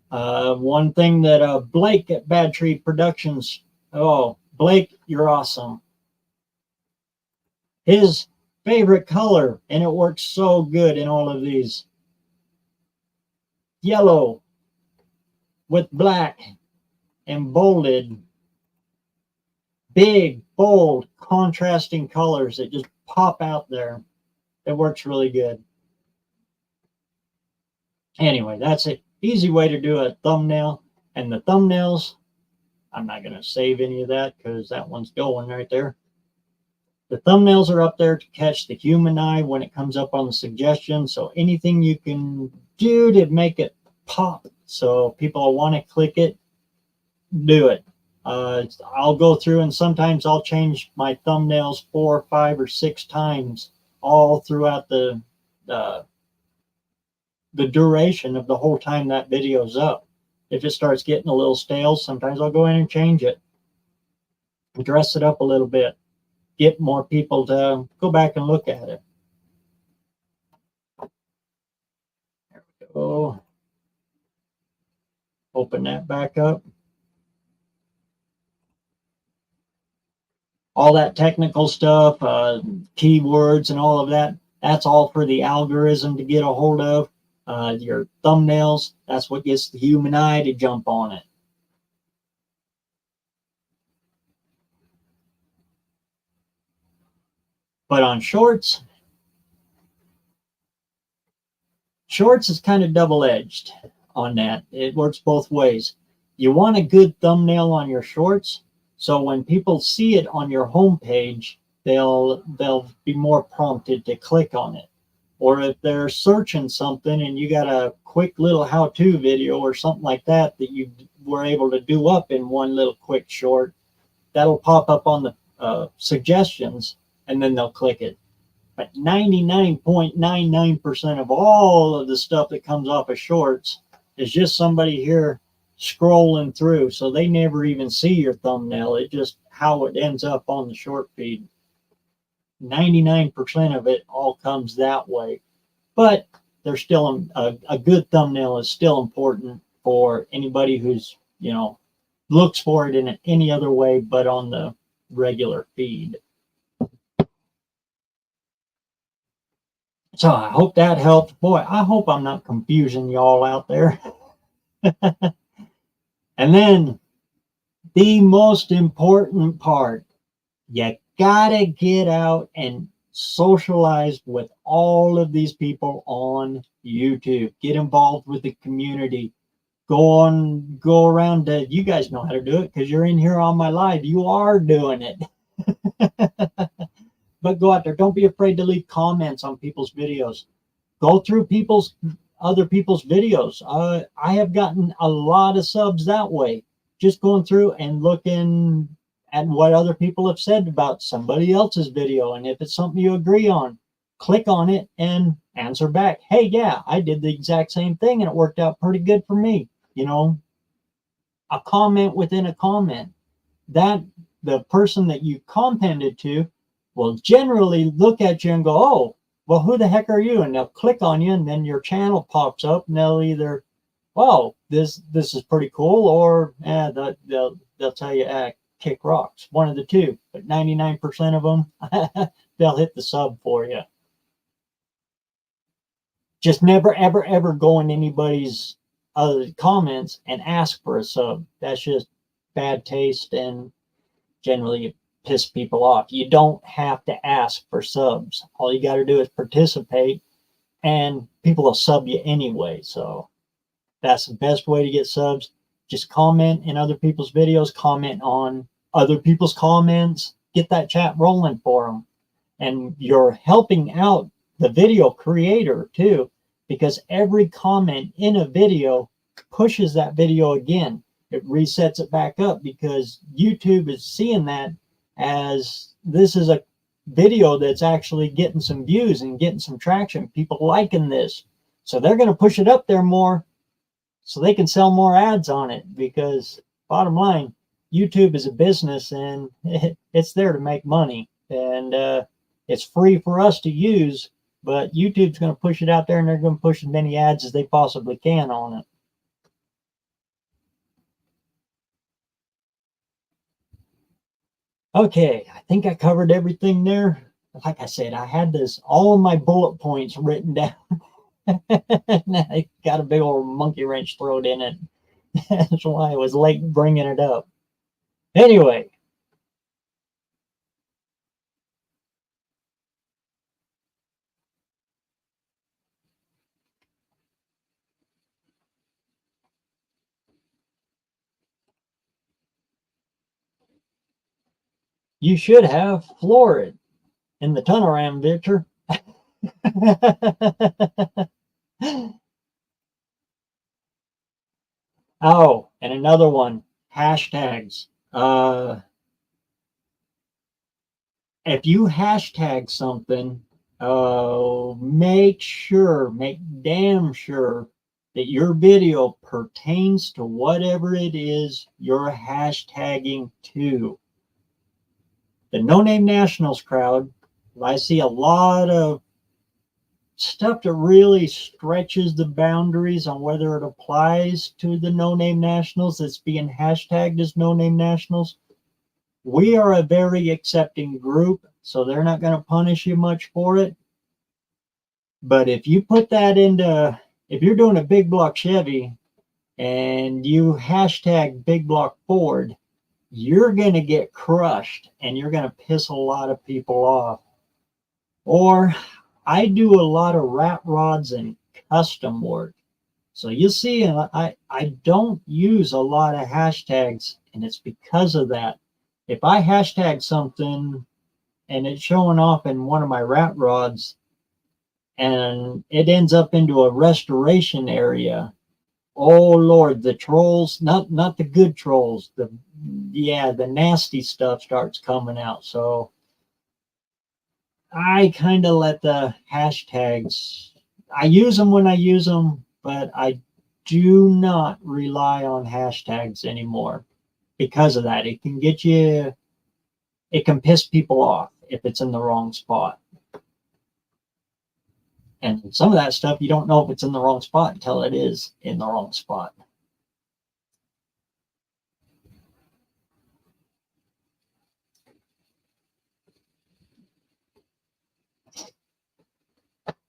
One thing that Blake at Bad Tree Productions, oh, Blake, you're awesome. His favorite color, and it works so good in all of these, yellow with black and bolded, big, bold, contrasting colors that just pop out there. It works really good. Anyway, that's an easy way to do a thumbnail. And the thumbnails, I'm not going to save any of that because that one's going right there. The thumbnails are up there to catch the human eye when it comes up on the suggestion. So anything you can do to make it pop so people want to click it, do it. I'll go through and sometimes I'll change my thumbnails 4, 5, or 6 times all throughout the duration of the whole time that video's up. If it starts getting a little stale, sometimes I'll go in and change it, dress it up a little bit, get more people to go back and look at it. There we go. Open that back up. All that technical stuff, keywords and all of that, that's all for the algorithm to get a hold of. Your thumbnails, that's what gets the human eye to jump on it. But on shorts is kind of double-edged on that. It works both ways. You want a good thumbnail on your shorts, so when people see it on your homepage, they'll be more prompted to click on it. Or if they're searching something and you got a quick little how-to video or something like that that you were able to do up in one little quick short, that'll pop up on the suggestions, and then they'll click it. But 99.99% of all of the stuff that comes off of shorts is just somebody here scrolling through, so they never even see your thumbnail. It just how it ends up on the short feed. 99% of it all comes that way. But there's still a good thumbnail is still important for anybody who's, you know, looks for it in any other way but on the regular feed. So I hope that helped. Boy, I hope I'm not confusing y'all out there. And then the most important part, you gotta get out and socialize with all of these people on YouTube. Get involved with the community. Go around. You guys know how to do it because you're in here on my live. You are doing it. But go out there. Don't be afraid to leave comments on people's videos. Go through other people's videos. I have gotten a lot of subs that way. Just going through and looking at what other people have said about somebody else's video. And if it's something you agree on, click on it and answer back. Hey, yeah, I did the exact same thing and it worked out pretty good for me. You know, a comment within a comment. That the person that you commented to will generally look at you and go, oh, well, who the heck are you? And they'll click on you, and then your channel pops up, and they'll either, well, this is pretty cool, or they'll tell you, kick rocks. One of the two. But 99% of them, they'll hit the sub for you. Just never, ever, ever go in anybody's other comments and ask for a sub. That's just bad taste, and generally piss people off. You don't have to ask for subs. All you got to do is participate, and people will sub you anyway. So that's the best way to get subs. Just comment in other people's videos, comment on other people's comments, get that chat rolling for them. And you're helping out the video creator too, because every comment in a video pushes that video again. It resets it back up because YouTube is seeing that as this is a video that's actually getting some views and getting some traction, people liking this. So they're going to push it up there more so they can sell more ads on it, because bottom line, YouTube is a business and it's there to make money, and it's free for us to use, but YouTube's going to push it out there and they're going to push as many ads as they possibly can on it. Okay, I think I covered everything there. Like I said, I had all of my bullet points written down. I got a big old monkey wrench thrown in it. That's why I was late bringing it up. Anyway, you should have florid in the tunnel ram picture. Oh, and another one, hashtags. If you hashtag something, make damn sure that your video pertains to whatever it is you're hashtagging to. The No Name Nationals crowd, I see a lot of stuff that really stretches the boundaries on whether it applies to the No Name Nationals that's being hashtagged as No Name Nationals. We are a very accepting group, so they're not going to punish you much for it. But if you put that if you're doing a big block Chevy and you hashtag big block Ford, you're going to get crushed and you're going to piss a lot of people off. Or I do a lot of rat rods and custom work. So you'll see, I don't use a lot of hashtags, and it's because of that. If I hashtag something and it's showing off in one of my rat rods and it ends up into a restoration area, oh Lord, the trolls, not the good trolls, the nasty stuff starts coming out. So I kind of let the hashtags, I use them when I use them, but I do not rely on hashtags anymore because of that. It can piss people off if it's in the wrong spot. And some of that stuff, you don't know if it's in the wrong spot until it is in the wrong spot.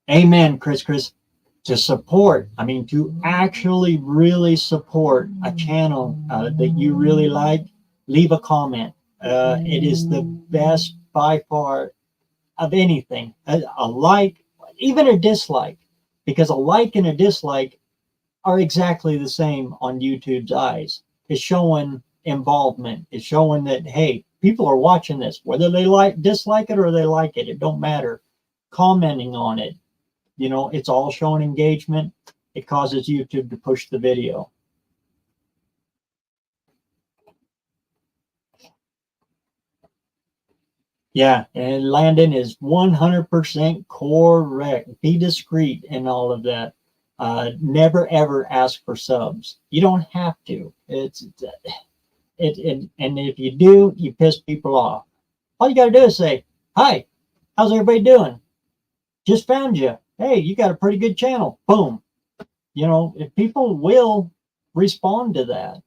Amen, Chris. To support, to actually really support a channel that you really like, leave a comment. It is the best by far of anything. A like, even a dislike, because a like and a dislike are exactly the same on YouTube's eyes. It's showing involvement. It's showing that, hey, people are watching this, whether they dislike it or they like it. It don't matter. Commenting on it, it's all showing engagement. It causes YouTube to push the video. Yeah, and Landon is 100% correct. Be discreet in all of that. Never ever ask for subs. You don't have to. And if you do, you piss people off. All you got to do is say, "Hi, how's everybody doing? Just found you. Hey, you got a pretty good channel." Boom. If people will respond to that.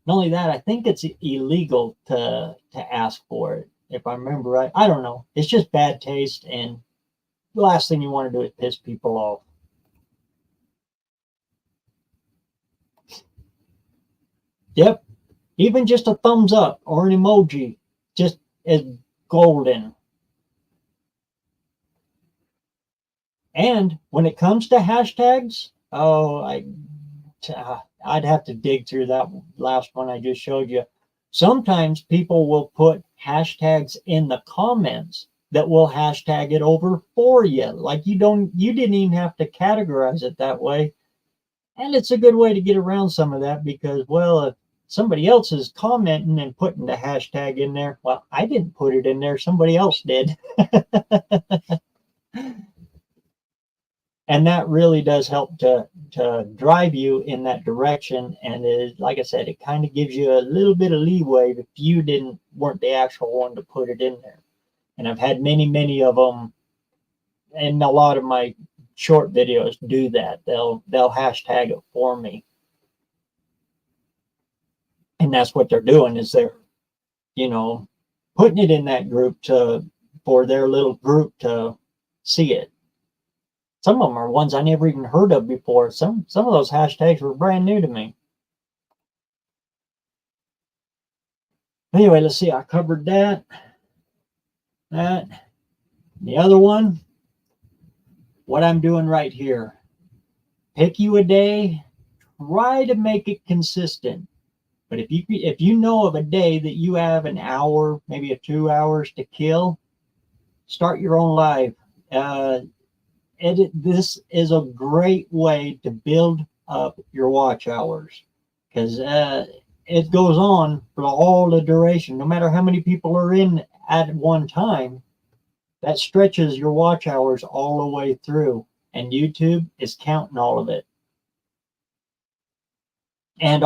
Not only that, I think it's illegal to ask for it, if I remember right. I don't know. It's just bad taste, and the last thing you want to do is piss people off. Yep. Even just a thumbs up or an emoji just is golden. And when it comes to hashtags, I'd have to dig through that last one I just showed you. Sometimes people will put hashtags in the comments that will hashtag it over for you. Like you didn't even have to categorize it that way. And it's a good way to get around some of that because, well, if somebody else is commenting and putting the hashtag in there, well, I didn't put it in there. Somebody else did. And that really does help to drive you in that direction. And like I said, it kind of gives you a little bit of leeway if you weren't the actual one to put it in there. And I've had many of them, and a lot of my short videos do that. They'll hashtag it for me. And that's what they're doing, is they're, putting it in that group for their little group to see it. Some of them are ones I never even heard of before. Some of those hashtags were brand new to me. Anyway, let's see. I covered that. The other one, what I'm doing right here. Pick you a day. Try to make it consistent. But if you know of a day that you have an hour, maybe 2 hours to kill, start your own live. This is a great way to build up your watch hours, because it goes on for all the duration. No matter how many people are in at one time, that stretches your watch hours all the way through. And YouTube is counting all of it. And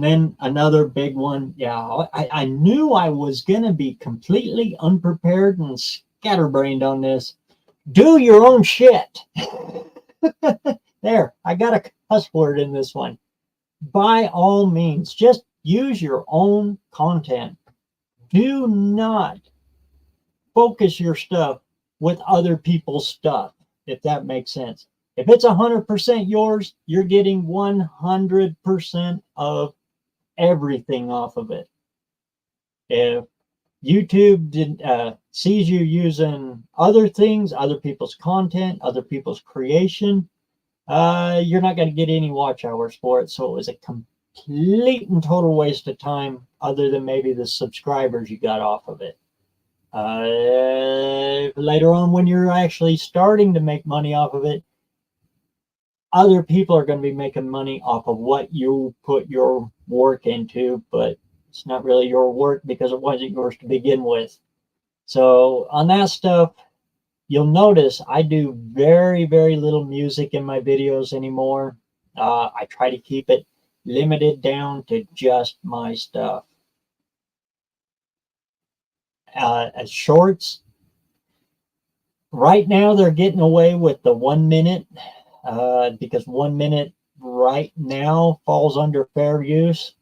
then another big one. Yeah, I knew I was going to be completely unprepared and scatterbrained on this. Do your own shit. There, I got a cuss word in this one. By all means, just use your own content. Do not focus your stuff with other people's stuff, if that makes sense. If it's 100% yours, you're getting 100% of everything off of it. If YouTube sees you using other things, other people's content, other people's creation, you're not going to get any watch hours for it. So it was a complete and total waste of time, other than maybe the subscribers you got off of it. Later on, when you're actually starting to make money off of it, other people are going to be making money off of what you put your work into, but it's not really your work because it wasn't yours to begin with. So on that stuff, you'll notice I do very, very little music in my videos anymore. I try to keep it limited down to just my stuff. As shorts, right now they're getting away with the 1 minute, because 1 minute right now falls under fair use.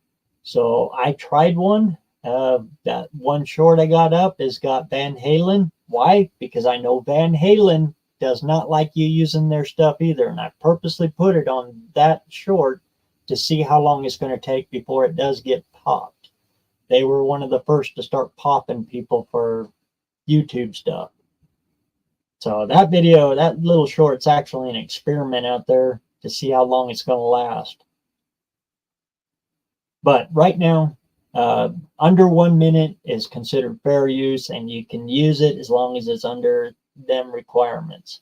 So I tried one. That one short I got up has got Van Halen. Why? Because I know Van Halen does not like you using their stuff either. And I purposely put it on that short to see how long it's going to take before it does get popped. They were one of the first to start popping people for YouTube stuff. So that video, that little short's actually an experiment out there to see how long it's going to last. But right now, under 1 minute is considered fair use, and you can use it as long as it's under them requirements.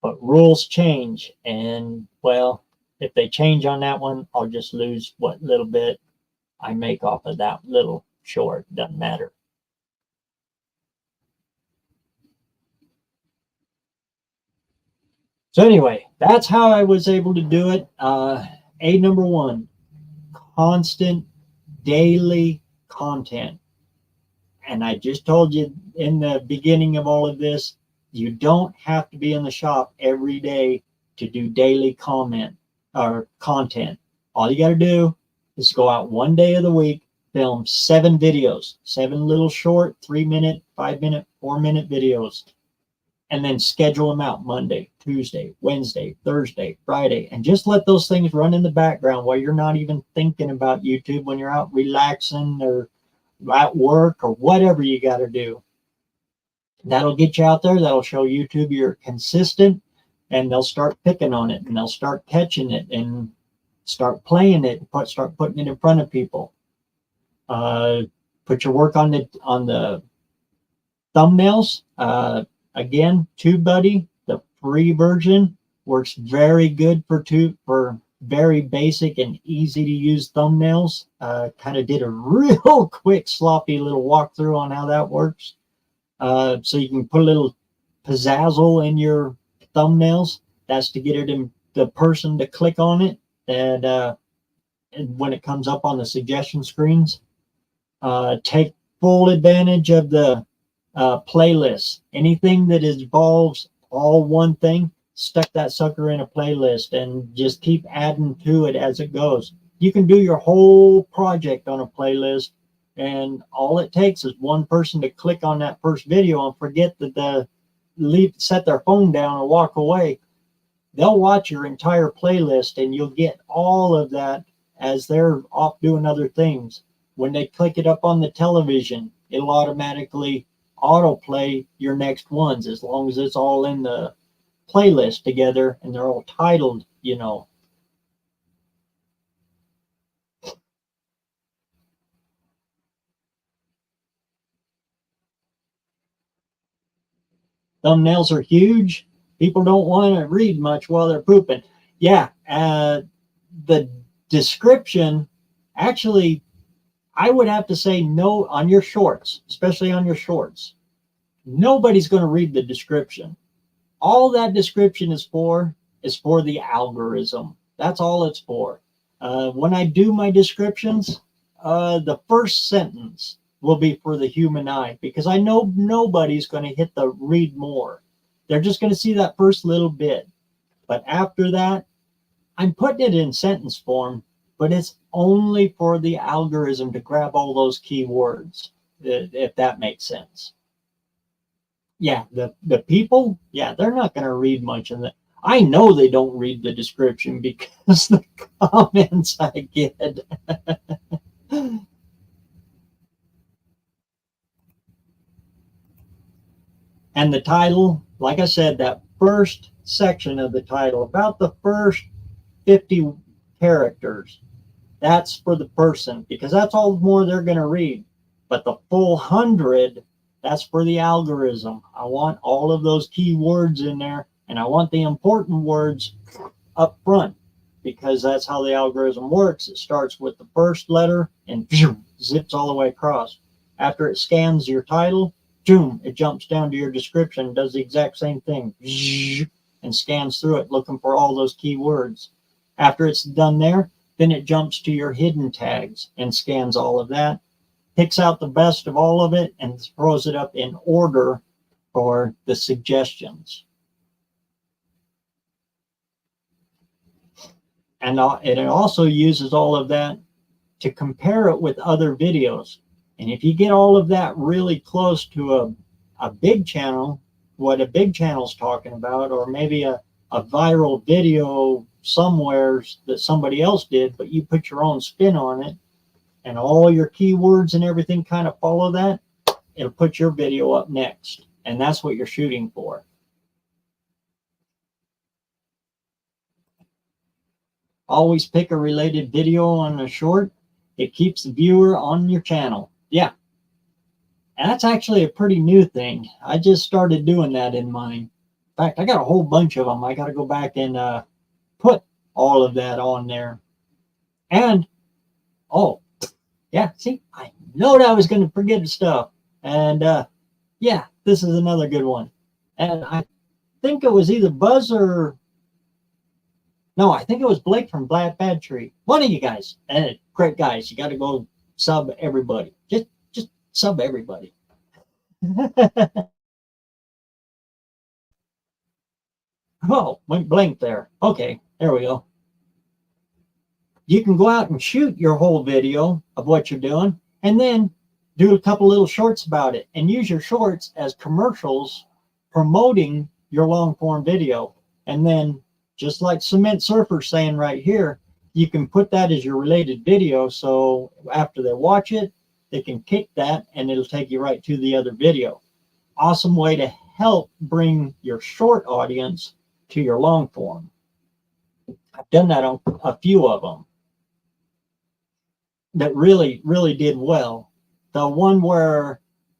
But rules change, and well, if they change on that one, I'll just lose what little bit I make off of that little short. Doesn't matter. So anyway, that's how I was able to do it. Number one, constant daily content. And I just told you in the beginning of all of this, you don't have to be in the shop every day to do daily comment or content. All you got to do is go out one day of the week, film 7 videos, 7 little short 3-minute, 5-minute, 4-minute videos, and then schedule them out Monday, Tuesday, Wednesday, Thursday, Friday, and just let those things run in the background while you're not even thinking about YouTube, when you're out relaxing or at work or whatever you got to do. That'll get you out there. That'll show YouTube you're consistent, and they'll start picking on it, and they'll start catching it and start playing it, start putting it in front of people. Put your work on the thumbnails. Again, TubeBuddy, the free version, works very good for very basic and easy to use thumbnails. Kind of did a real quick, sloppy little walkthrough on how that works. So you can put a little pizzazzle in your thumbnails. That's to get it in the person to click on it. And when it comes up on the suggestion screens, take full advantage of the playlists. Anything that involves all one thing, stuck that sucker in a playlist and just keep adding to it as it goes. you can do your whole project on a playlist, and all it takes is one person to click on that first video and forget that set their phone down and walk away. They'll watch your entire playlist, and you'll get all of that as they're off doing other things. When they click it up on the television, it'll automatically autoplay your next ones, as long as it's all in the playlist together and they're all titled, you know. Thumbnails are huge. People don't want to read much while they're pooping. Yeah, the description, actually, I would have to say no on your shorts, especially on your shorts. Nobody's going to read the description. All that description is for the algorithm. That's all it's for. When I do my descriptions, the first sentence will be for the human eye, because I know nobody's going to hit the read more. They're just going to see that first little bit. But after that, I'm putting it in sentence form, but it's only for the algorithm to grab all those keywords, if that makes sense. Yeah, the people, yeah, they're not going to read much of that. I know they don't read the description because the comments I get. And the title, like I said, that first section of the title, about the first 50 characters, that's for the person, because that's all more they're going to read. But the full 100, that's for the algorithm. I want all of those key words in there, and I want the important words up front, because that's how the algorithm works. It starts with the first letter and zips all the way across. After it scans your title, boom, it jumps down to your description and does the exact same thing and scans through it looking for all those key words. After it's done there, then it jumps to your hidden tags and scans all of that, picks out the best of all of it, and throws it up in order for the suggestions. And it also uses all of that to compare it with other videos. And if you get all of that really close to a big channel, what a big channel's talking about, or maybe a viral video somewhere that somebody else did, but you put your own spin on it, and all your keywords and everything kind of follow that, it'll put your video up next. And that's what you're shooting for. Always pick a related video on a short. It keeps the viewer on your channel. Yeah. And that's actually a pretty new thing. I just started doing that in mine. In fact, I got a whole bunch of them. I got to go back and put all of that on there. And, oh, yeah, see, I know that I was going to forget stuff. And, yeah, this is another good one. And I think it was either Buzz or... No, I think it was Blake from Bad Tree. One of you guys. And great guys. You got to go sub everybody. Just sub everybody. Oh, went blank there. Okay, there we go. You can go out and shoot your whole video of what you're doing, and then do a couple little shorts about it, and use your shorts as commercials promoting your long form video. And then, just like Cement Surfer saying right here, you can put that as your related video, so after they watch it, they can kick that and it'll take you right to the other video. Awesome way to help bring your short audience to your long form. I've done that on a few of them that really did well. The one where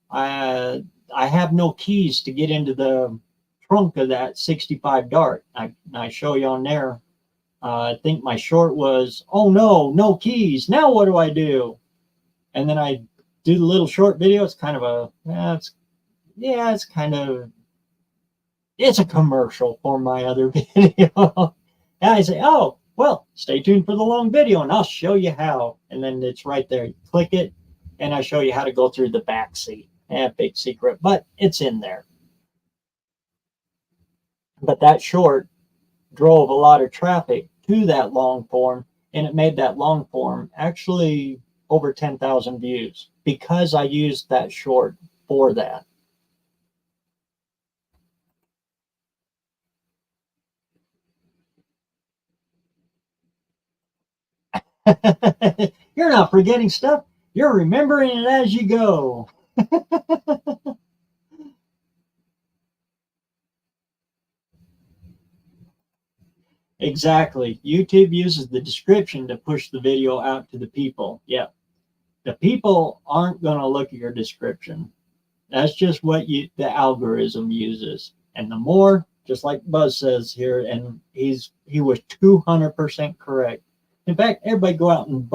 I have no keys to get into the trunk of that 65 Dart. I show you on there. I think my short was, oh no keys. Now what do I do? And then I do the little short video. It's kind of it's a commercial for my other video. And I say, oh, well, stay tuned for the long video and I'll show you how. And then it's right there. You click it and I show you how to go through the back seat. Big secret, but it's in there. But that short drove a lot of traffic to that long form, and it made that long form actually over 10,000 views because I used that short for that. You're not forgetting stuff. You're remembering it as you go. Exactly. YouTube uses the description to push the video out to the people. Yeah. The people aren't going to look at your description. That's just what the algorithm uses. And the more, just like Buzz says here, and he was 200% correct. In fact, everybody go out and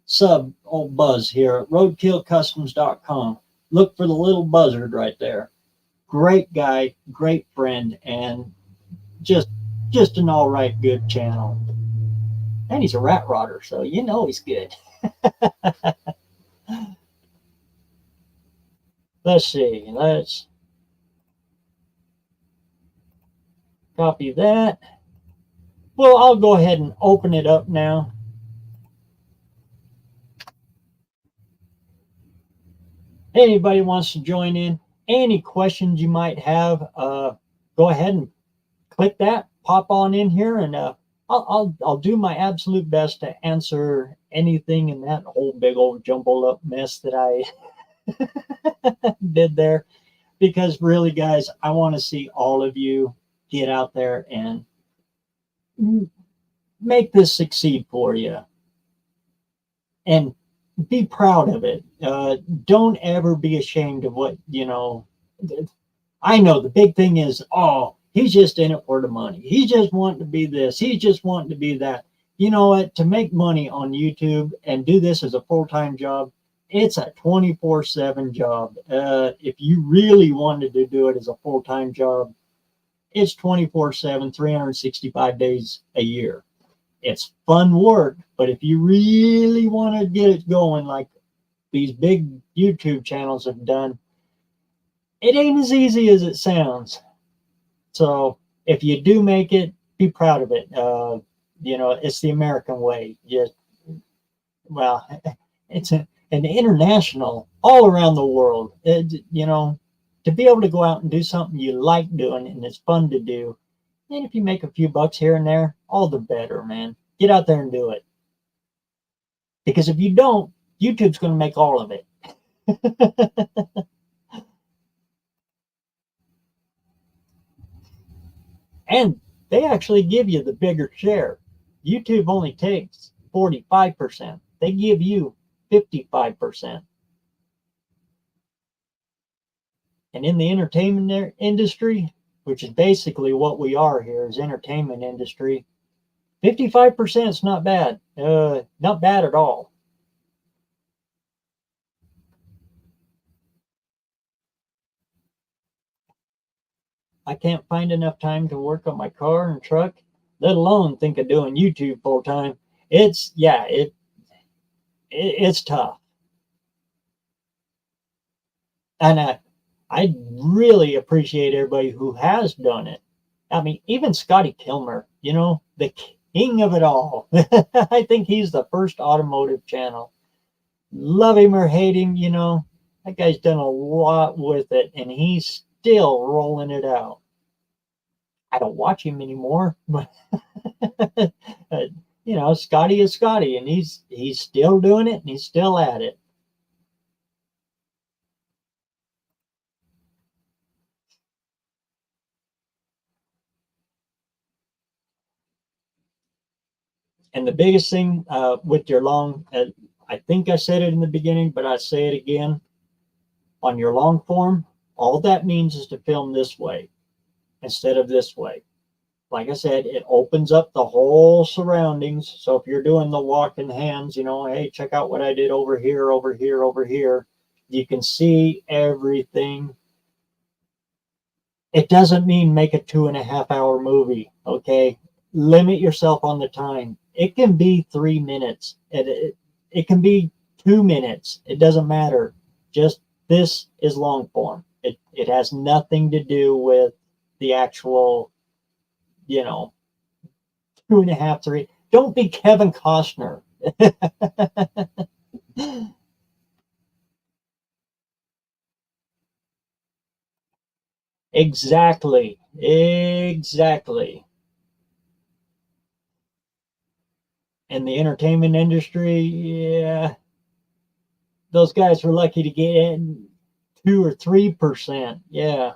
sub old Buzz here at roadkillcustoms.com. Look for the little buzzard right there. Great guy, great friend, and just an all right good channel. And he's a rat rodder, so you know he's good. Let's see. Let's copy that. Well, I'll go ahead and open it up now. Anybody wants to join in, any questions you might have, go ahead and click that, pop on in here, and I'll do my absolute best to answer anything in that whole big old jumbled up mess that I did there. Because really, guys, I want to see all of you get out there and make this succeed for you. And be proud of it. Don't ever be ashamed of what, I know the big thing is, oh, he's just in it for the money. He's just wanting to be this. He's just wanting to be that. You know what? To make money on YouTube and do this as a full-time job, it's a 24/7 job. If you really wanted to do it as a full-time job, it's 24/7, 365 days a year. It's fun work, but if you really want to get it going like these big YouTube channels have done, it ain't as easy as it sounds. So if you do make it, be proud of it. It's the American way. It's an international, all around the world. To be able to go out and do something you like doing and it's fun to do. And if you make a few bucks here and there, all the better, man. Get out there and do it. Because if you don't, YouTube's going to make all of it. And they actually give you the bigger share. YouTube only takes 45%. They give you 55%. And in the entertainment industry, which is basically what we are here, is entertainment industry, 55% is not bad. Not bad at all. I can't find enough time to work on my car and truck, let alone think of doing YouTube full time. It's tough. And I really appreciate everybody who has done it. I mean, even Scotty Kilmer, the king of it all. I think he's the first automotive channel. Love him or hate him, that guy's done a lot with it, and he's still rolling it out. I don't watch him anymore, but Scotty is Scotty, and he's still doing it, and he's still at it. And the biggest thing with your long, I think I said it in the beginning, but I say it again, on your long form, all that means is to film this way instead of this way. Like I said, it opens up the whole surroundings. So if you're doing the walking hands, hey, check out what I did over here, over here, over here. You can see everything. It doesn't mean make a 2.5 hour movie, okay? Limit yourself on the time. It can be 3 minutes. It can be 2 minutes. It doesn't matter. Just this is long form. It has nothing to do with the actual, 2.5, 3. Don't be Kevin Costner. Exactly. Exactly. In the entertainment industry, yeah, those guys were lucky to get in 2 or 3%. Yeah.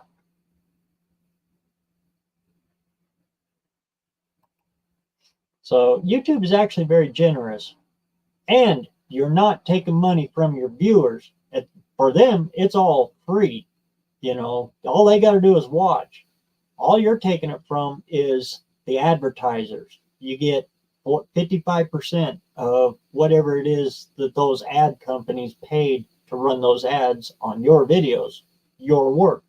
So YouTube is actually very generous, and you're not taking money from your viewers. For them, it's all free. You know, all they got to do is watch. All you're taking it from is the advertisers. You get 55% of whatever it is that those ad companies paid to run those ads on your videos, your work.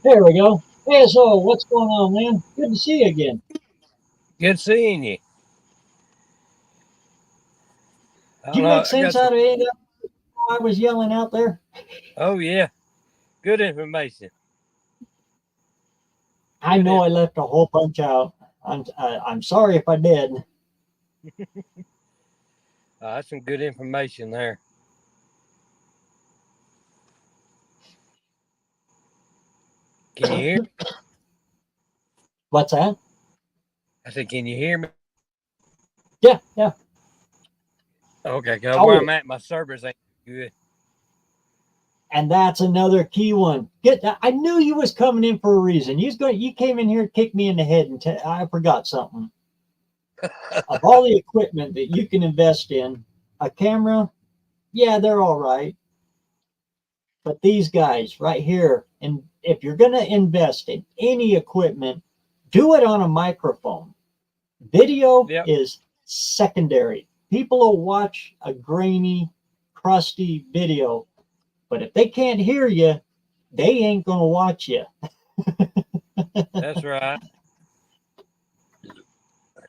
There we go. Hey, so what's going on, man? Good to see you again. Good seeing you. I Did you don't make know. I sense got some. out of it? I was yelling out there. Oh yeah, good information. I Good. know I left a whole bunch out. I'm sorry if I did. That's some good information there. Can you hear? What's that? I said, can you hear me? Yeah, yeah. Okay, cause where Oh, I'm at, my service ain't good. and that's another key one. I knew you was coming in for a reason. You came in here and kicked me in the head, and I forgot something. Of all the equipment that you can invest in, a camera, yeah, they're all right. But these guys right here, and if you're going to invest in any equipment, do it on a microphone. Video Yep, is secondary. People will watch a grainy, crusty video, but if they can't hear you, they ain't going to watch you. that's right.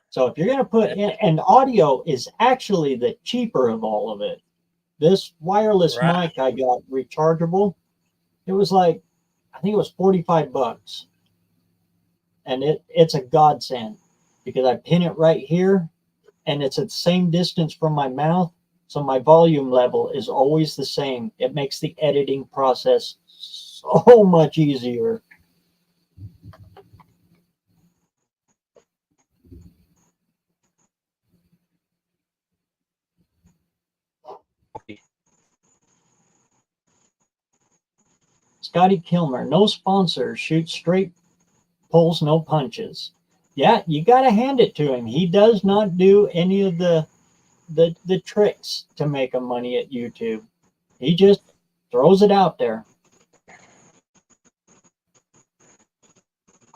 So if you're going to put in, and audio is actually the cheaper of all of it. This wireless Right. mic I got rechargeable, it was like, I think it was 45 bucks. And it's a godsend because I pin it right here and it's at the same distance from my mouth. So my volume level is always the same. It makes the editing process so much easier. Scotty Kilmer, no sponsor, shoots straight, pulls no punches. Yeah, you got to hand it to him. He does not do any of the tricks to make money at YouTube. He just throws it out there.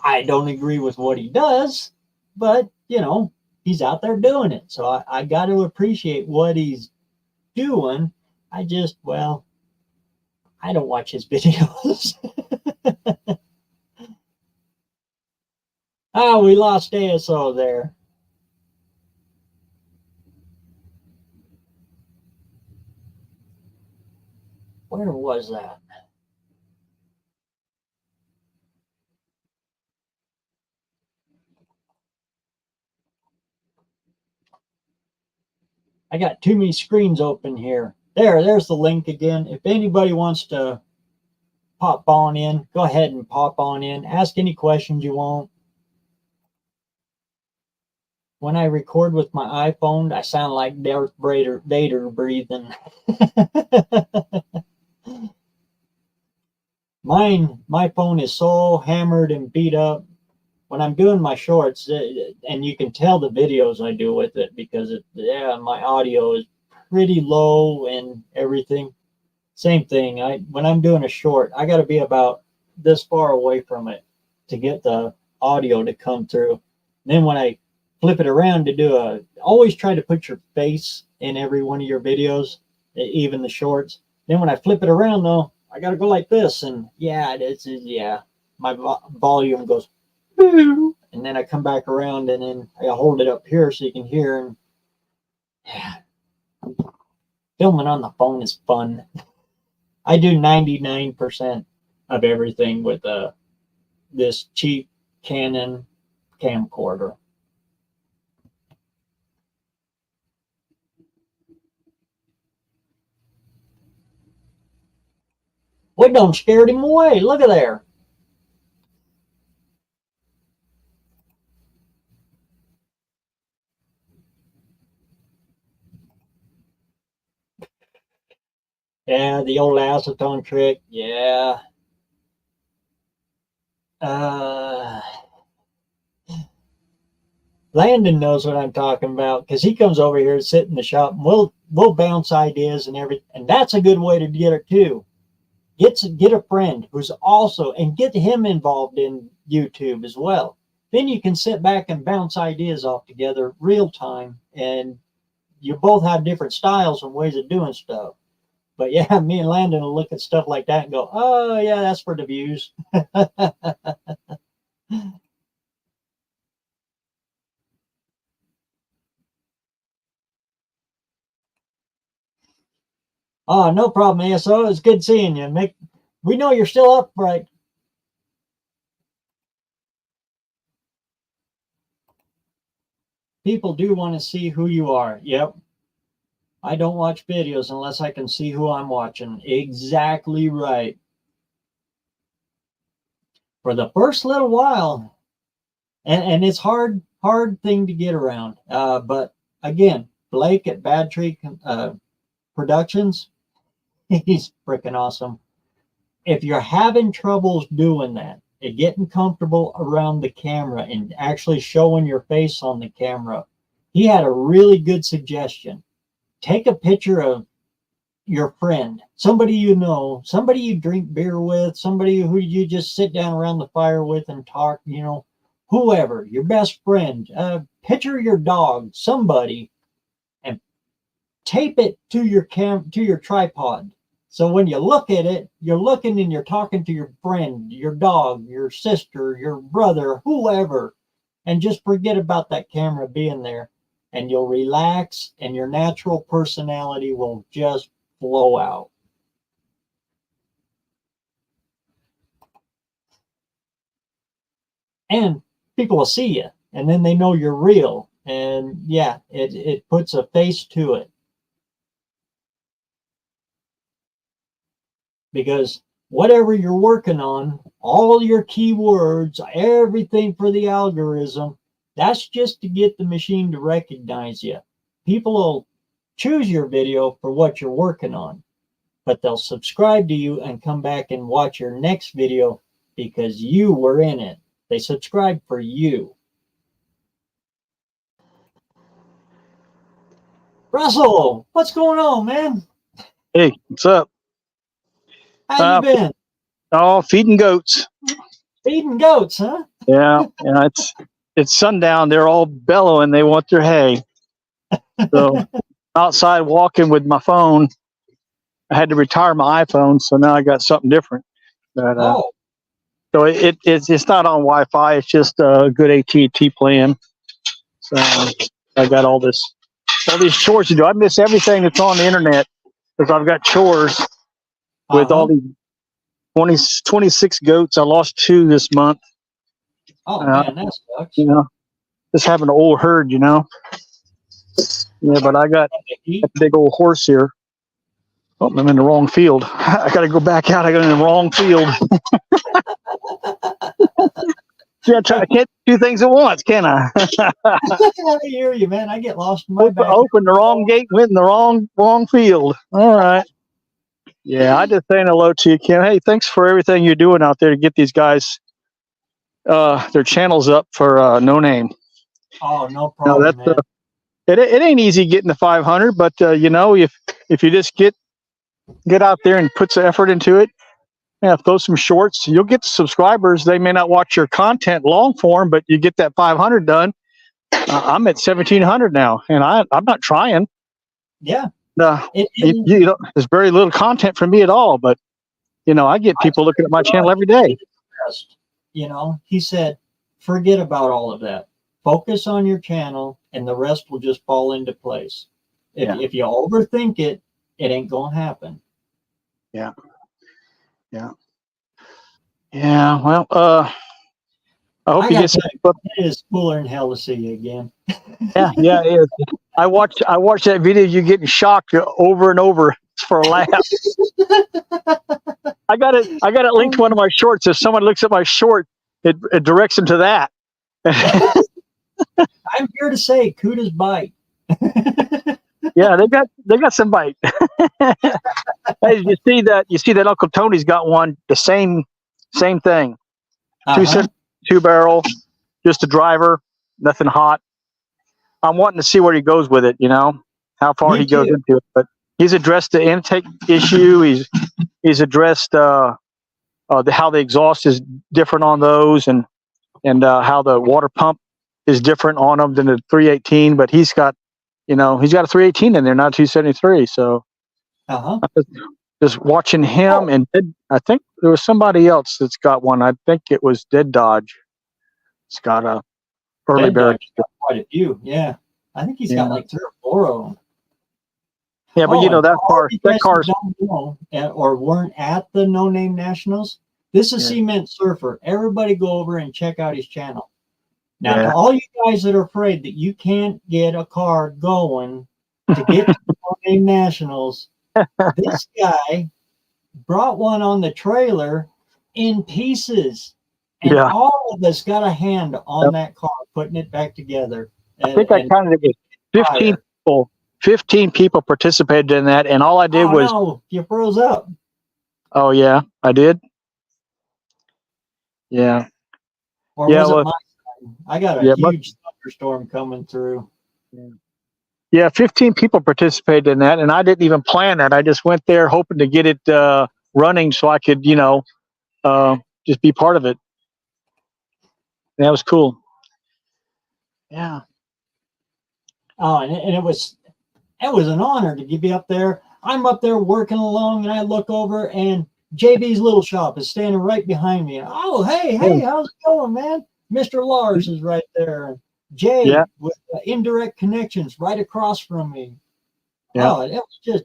I don't agree with what he does, but he's out there doing it. So I got to appreciate what he's doing. I don't watch his videos. Oh, we lost ASO there. Where was that? I got too many screens open here. There's the link again. If anybody wants to pop on in, go ahead and pop on in. Ask any questions you want. When I record with my iPhone, I sound like Darth Vader breathing. My phone is so hammered and beat up when I'm doing my shorts, and you can tell the videos I do with it because my audio is pretty low and everything. Same thing. When I'm doing a short, I got to be about this far away from it to get the audio to come through. And then when I flip it around to always try to put your face in every one of your videos, even the shorts. Then when I flip it around though, I got to go like this, and my volume goes, and then I come back around, and then I hold it up here so you can hear. And yeah, filming on the phone is fun. I do 99%. of everything with this cheap Canon camcorder. We done scared him away. Look at there. Yeah, the old acetone trick. Yeah. Landon knows what I'm talking about because he comes over here, sit in the shop, and we'll bounce ideas and everything. And that's a good way to get it too. Get a friend who's also, and get him involved in YouTube as well. Then you can sit back and bounce ideas off together real time, and you both have different styles and ways of doing stuff. But yeah, me and Landon will look at stuff like that and go, "Oh yeah, that's for the views." Oh, no problem, ASO. It's good seeing you. We know you're still upright. People do want to see who you are. Yep. I don't watch videos unless I can see who I'm watching. Exactly right. For the first little while, and it's hard thing to get around. But again, Blake at Bad Tree Productions, he's freaking awesome. If you're having troubles doing that and getting comfortable around the camera and actually showing your face on the camera, he had a really good suggestion. Take a picture of your friend, somebody you know, somebody you drink beer with, somebody who you just sit down around the fire with and talk, whoever, your best friend, picture your dog, somebody, and tape it to your tripod. So when you look at it, you're looking and you're talking to your friend, your dog, your sister, your brother, whoever, and just forget about that camera being there, and you'll relax and your natural personality will just flow out. And people will see you, and then they know you're real. And yeah, it puts a face to it. Because whatever you're working on, all your keywords, everything for the algorithm, that's just to get the machine to recognize you. People will choose your video for what you're working on, but they'll subscribe to you and come back and watch your next video because you were in it. They subscribe for you. Russell, what's going on, man? Hey, what's up? How you been? Oh, feeding goats. Feeding goats, huh? Yeah, it's sundown. They're all bellowing. They want their hay. So outside walking with my phone. I had to retire my iPhone, so now I got something different. But, so it's not on Wi-Fi. It's just a good AT&T plan. So I got all these chores to do. I miss everything that's on the internet because I've got chores with all these 26 goats. I lost 2 this month. Oh man, that sucks. Just having an old herd, Yeah, but I got a big old horse here. Oh, I'm in the wrong field. I got to go back out. I got in the wrong field. Yeah, I can't do 2 things at once, can I? I hear you, man. I get lost in my back. Opened the wrong gate, went in the wrong field. All right. Yeah, I just saying hello to you, Ken. Hey, thanks for everything you're doing out there to get these guys their channels up for No Name. Oh, no problem, man. It ain't easy getting to 500, but if you just get out there and put some effort into it, throw some shorts, you'll get the subscribers. They may not watch your content long form, but you get that 500 done. I'm at 1,700 now, and I'm not trying. Yeah. There's very little content from me at all, but I get people looking at my channel every day. He said, forget about all of that. Focus on your channel, and the rest will just fall into place. If you overthink it, it ain't gonna happen. Yeah. Yeah, well, I hope I you got get some. it is cooler than hell to see you again. Yeah, it is. I watched that video. You getting shocked over and over for a laugh. I got it. I got it linked to one of my shorts. If someone looks at my short, it directs them to that. I'm here to say Kuda's bite. Yeah, they got some bite. Hey, you see that? You see that Uncle Tony's got one. The same thing. Uh-huh. 2 barrel, just a driver, nothing hot. I'm wanting to see where he goes with it. You know, how far Me he goes too. into it. But he's addressed the intake issue. He's addressed how the exhaust is different on those, and how the water pump is different on them than the 318. But he's got a 318 in there, not 273. So Uh-huh. just watching him, and I think there was somebody else that's got one. I think it was Dead Dodge. It's got a early Dead barrel. Dog's got quite a few. Yeah. I think he's Yeah. got like 3 or 4 of them. Yeah, but And that for all you guys who car's don't know or weren't at the No Name Nationals, this is Yeah. Cement Surfer. Everybody go over and check out his channel. Now, Yeah. to all you guys that are afraid that you can't get a car going to get to the No Name Nationals, this guy brought one on the trailer in pieces. And Yeah. all of us got a hand on Yep. that car, putting it back together. I think I counted it. 15 people. 15 people participated in that, and all I did was. No, you froze up. Oh yeah, I did. Yeah. Or Yeah. was Well, it my side? I got a yeah, but huge thunderstorm coming through. yeah, 15 people participated in that, and I didn't even plan that. I just went there hoping to get it running so I could, just be part of it. And that was cool. Yeah. Oh, and it was an honor to be up there. I'm up there working along, and I look over, and JB's Little Shop is standing right behind me. Oh, hey, how's it going, man? Mr. Lars is right there. Jay with Indirect Connections right across from me. Yeah. Oh, it was just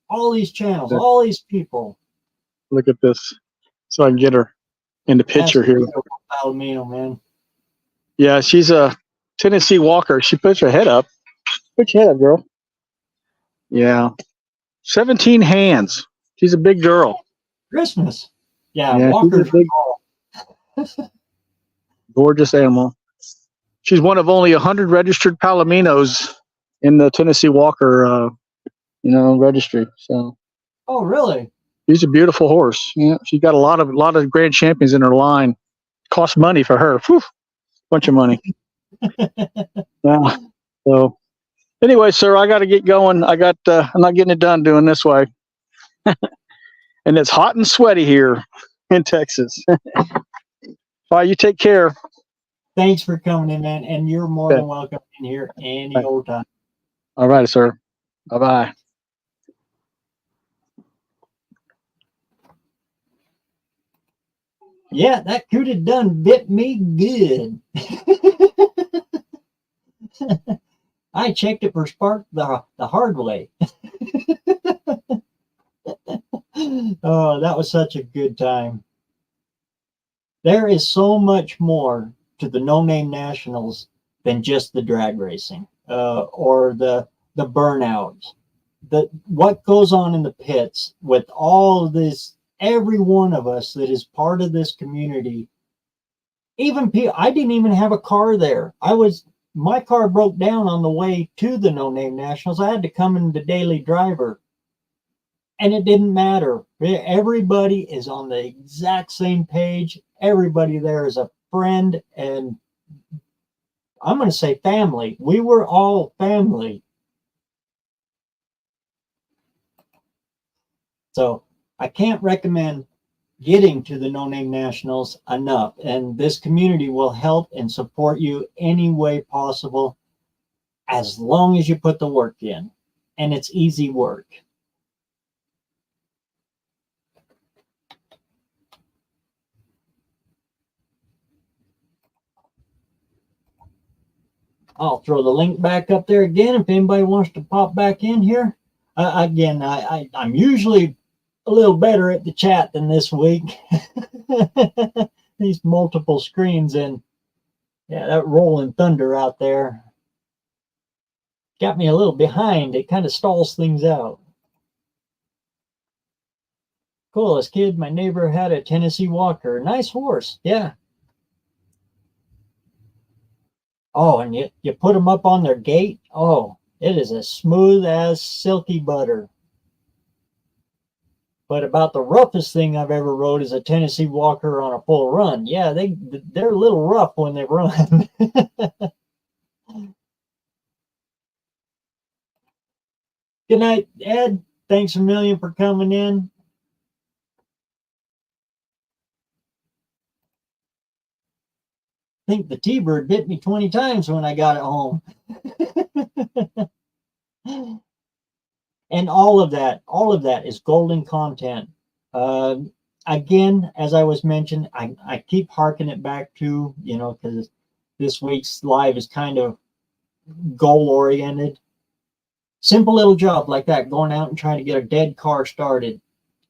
all these channels, all these people. Look at this, so I can get her in the picture here. Palomino, man. Yeah, she's a Tennessee Walker. She puts her head up. Put your head up, girl. Yeah. 17 hands. She's a big girl. Christmas. Yeah, Walker's gorgeous animal. She's one of only 100 registered Palominos in the Tennessee Walker, registry. So. Oh, really? She's a beautiful horse. Yeah, she's got a lot of grand champions in her line. Cost money for her. Whew, bunch of money. Yeah. So, anyway, sir, I got to get going. I'm not getting it done doing this way. And it's hot and sweaty here in Texas. All right, you take care. Thanks for coming in, man. And you're more than welcome in here any old time. All right, sir. Bye-bye. Yeah, that Cuda done bit me good. I checked it for spark the hard way. Oh, that was such a good time. There is so much more to the No Name Nationals than just the drag racing or the burnouts. What goes on in the pits with all of this, every one of us that is part of this community. Even I didn't even have a car there. My car broke down on the way to the No Name Nationals. I had to come in the daily driver. And it didn't matter. Everybody is on the exact same page. Everybody there is a friend, and I'm going to say family. We were all family. So I can't recommend getting to the No Name Nationals enough. And this community will help and support you any way possible as long as you put the work in. And it's easy work. I'll throw the link back up there again if anybody wants to pop back in here. Again, I'm usually a little better at the chat than this week. These multiple screens, and yeah, that rolling thunder out there got me a little behind. It kind of stalls things out. Cool. As a kid, my neighbor had a Tennessee Walker. Nice horse. Yeah. Oh, and you put them up on their gate. Oh, it is as smooth as silky butter. But about the roughest thing I've ever rode is a Tennessee Walker on a full run. Yeah, they're a little rough when they run. Good night, Ed. Thanks a million for coming in. I think the T-Bird bit me 20 times when I got it home. And all of that is golden content. Again, as I was mentioned, I keep harking it back to, because this week's live is kind of goal oriented. Simple little job like that, going out and trying to get a dead car started.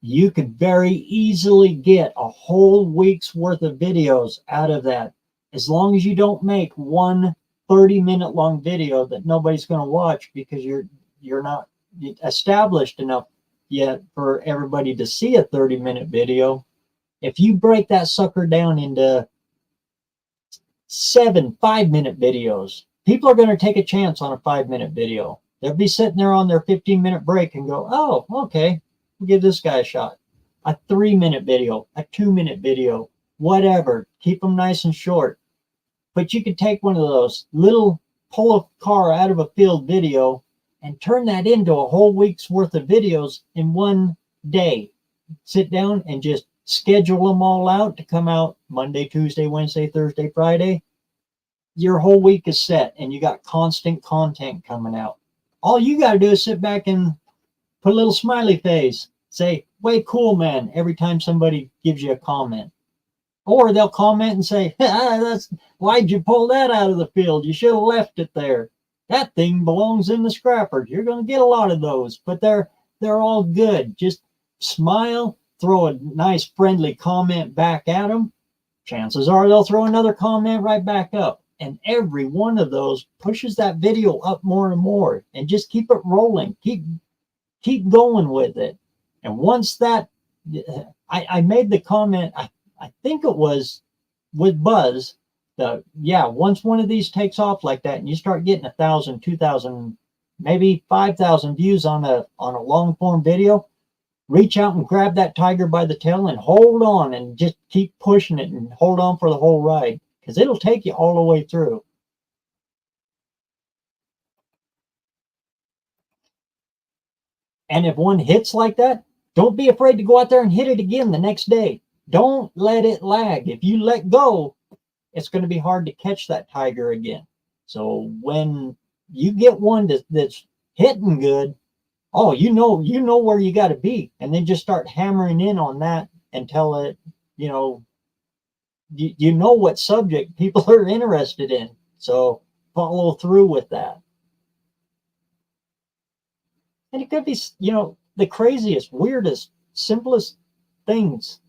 You could very easily get a whole week's worth of videos out of that. As long as you don't make one 30-minute long video that nobody's going to watch because you're not established enough yet for everybody to see a 30-minute video. If you break that sucker down into 7 5-minute videos, people are going to take a chance on a 5-minute video. They'll be sitting there on their 15-minute break and go, oh, okay, we'll give this guy a shot. A 3-minute video, a 2-minute video, whatever. Keep them nice and short. But you could take one of those little pull a car out of a field video and turn that into a whole week's worth of videos in one day. Sit down and just schedule them all out to come out Monday, Tuesday, Wednesday, Thursday, Friday. Your whole week is set and you got constant content coming out. All you got to do is sit back and put a little smiley face. Say, way cool, man, every time somebody gives you a comment. Or they'll comment and say, why'd you pull that out of the field? You should have left it there. That thing belongs in the scrapper. You're going to get a lot of those, but they're all good. Just smile, throw a nice friendly comment back at them. Chances are they'll throw another comment right back up. And every one of those pushes that video up more and more. And just keep it rolling. Keep going with it. And once that, I made the comment, I think it was with Buzz, once one of these takes off like that and you start getting 1,000, 2,000, maybe 5,000 views on a long form video, reach out and grab that tiger by the tail and hold on and just keep pushing it and hold on for the whole ride, because it'll take you all the way through. And if one hits like that, don't be afraid to go out there and hit it again the next day. Don't let it lag. If you let go, it's going to be hard to catch that tiger again. So when you get one that's hitting good, oh, you know where you got to be, and then just start hammering in on that until it, you know what subject people are interested in. So follow through with that. And it could be, the craziest, weirdest, simplest things.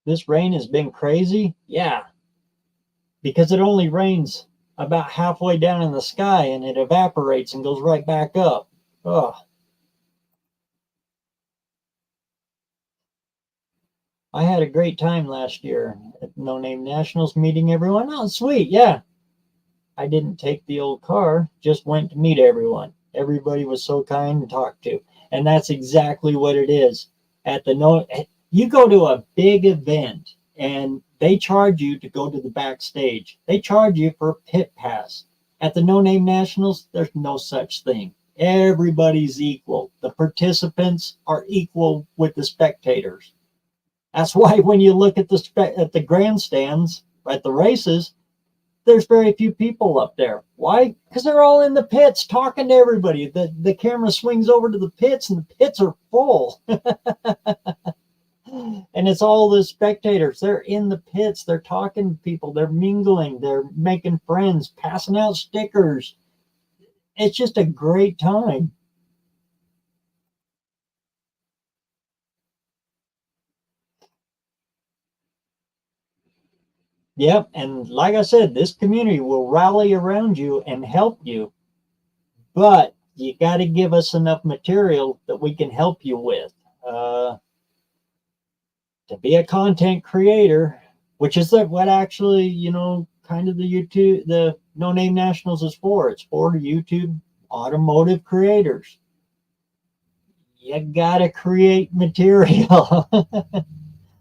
This rain has been crazy. Yeah. Because it only rains about halfway down in the sky and it evaporates and goes right back up. Oh. I had a great time last year at No Name Nationals, meeting everyone. Oh, sweet. Yeah. I didn't take the old car, just went to meet everyone. Everybody was so kind to talk to. And that's exactly what it is. You go to a big event and they charge you to go to the backstage. They charge you for a pit pass. At the No Name Nationals, there's no such thing. Everybody's equal. The participants are equal with the spectators. That's why when you look at the grandstands at the races, there's very few people up there. Why? Because they're all in the pits talking to everybody. The camera swings over to the pits and the pits are full. And it's all the spectators. They're in the pits. They're talking to people. They're mingling. They're making friends, passing out stickers. It's just a great time. Yep. And like I said, this community will rally around you and help you. But you got to give us enough material that we can help you with. To be a content creator, which is what actually, kind of the YouTube, the No Name Nationals is for. It's for YouTube automotive creators. You got to create material.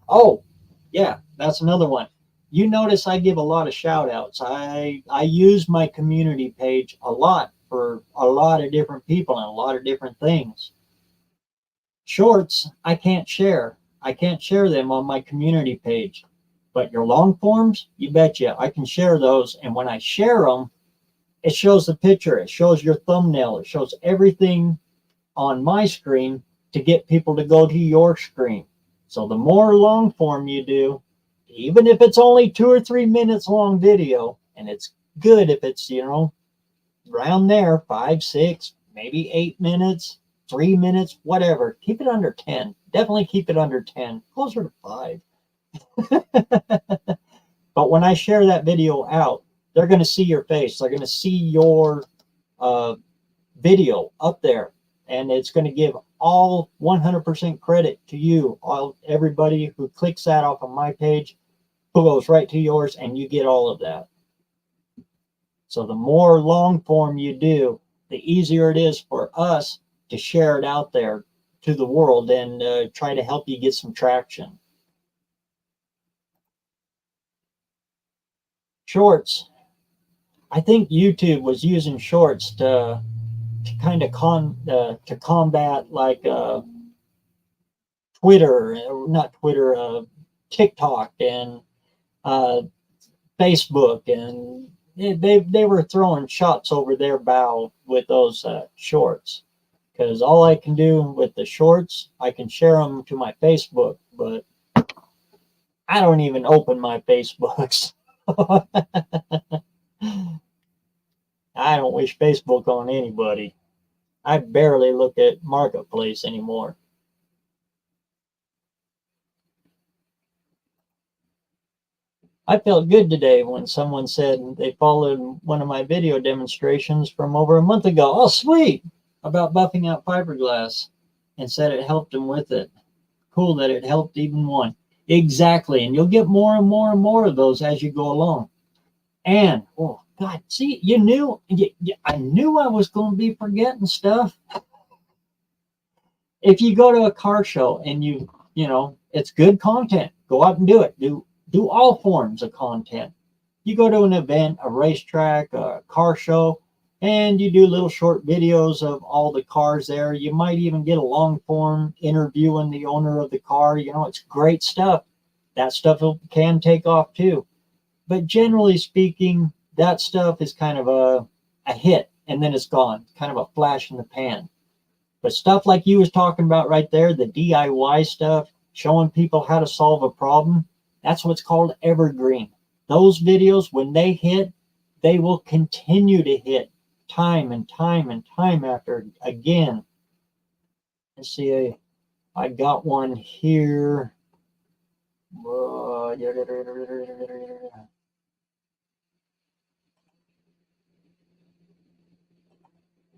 Oh, yeah, that's another one. You notice I give a lot of shout outs. I use my community page a lot for a lot of different people and a lot of different things. Shorts, I can't share. I can't share them on my community page. But your long forms, you betcha, I can share those. And when I share them, it shows the picture, it shows your thumbnail, it shows everything on my screen to get people to go to your screen. So the more long form you do, even if it's only 2 or 3 minutes long video, and it's good if it's, around there, 5, 6, maybe 8 minutes, 3 minutes, whatever. Keep it under 10. Definitely keep it under 10, closer to 5. But when I share that video out, they're going to see your face. They're going to see your video up there. And it's going to give all 100% credit to you. Everybody who clicks that off of my page, who goes right to yours, and you get all of that. So the more long form you do, the easier it is for us to share it out there to the world and try to help you get some traction. Shorts. I think YouTube was using shorts to kind of to combat like TikTok and Facebook, and they were throwing shots over their bow with those shorts. Because all I can do with the shorts, I can share them to my Facebook, but I don't even open my Facebooks. I don't wish Facebook on anybody. I barely look at Marketplace anymore. I felt good today when someone said they followed one of my video demonstrations from over a month ago. Oh, sweet! About buffing out fiberglass, and said it helped them with it. Cool that it helped even one. Exactly, and you'll get more and more and more of those as you go along. And, oh, God, see, I knew I was going to be forgetting stuff. If you go to a car show and it's good content, go out and do it. Do all forms of content. You go to an event, a racetrack, a car show, and you do little short videos of all the cars there. You might even get a long form interviewing the owner of the car. It's great stuff. That stuff can take off too. But generally speaking, that stuff is kind of a hit, and then it's gone. Kind of a flash in the pan. But stuff like you was talking about right there, the DIY stuff, showing people how to solve a problem, that's what's called evergreen. Those videos, when they hit, they will continue to hit time and time and time after again. Let's see, I got one here.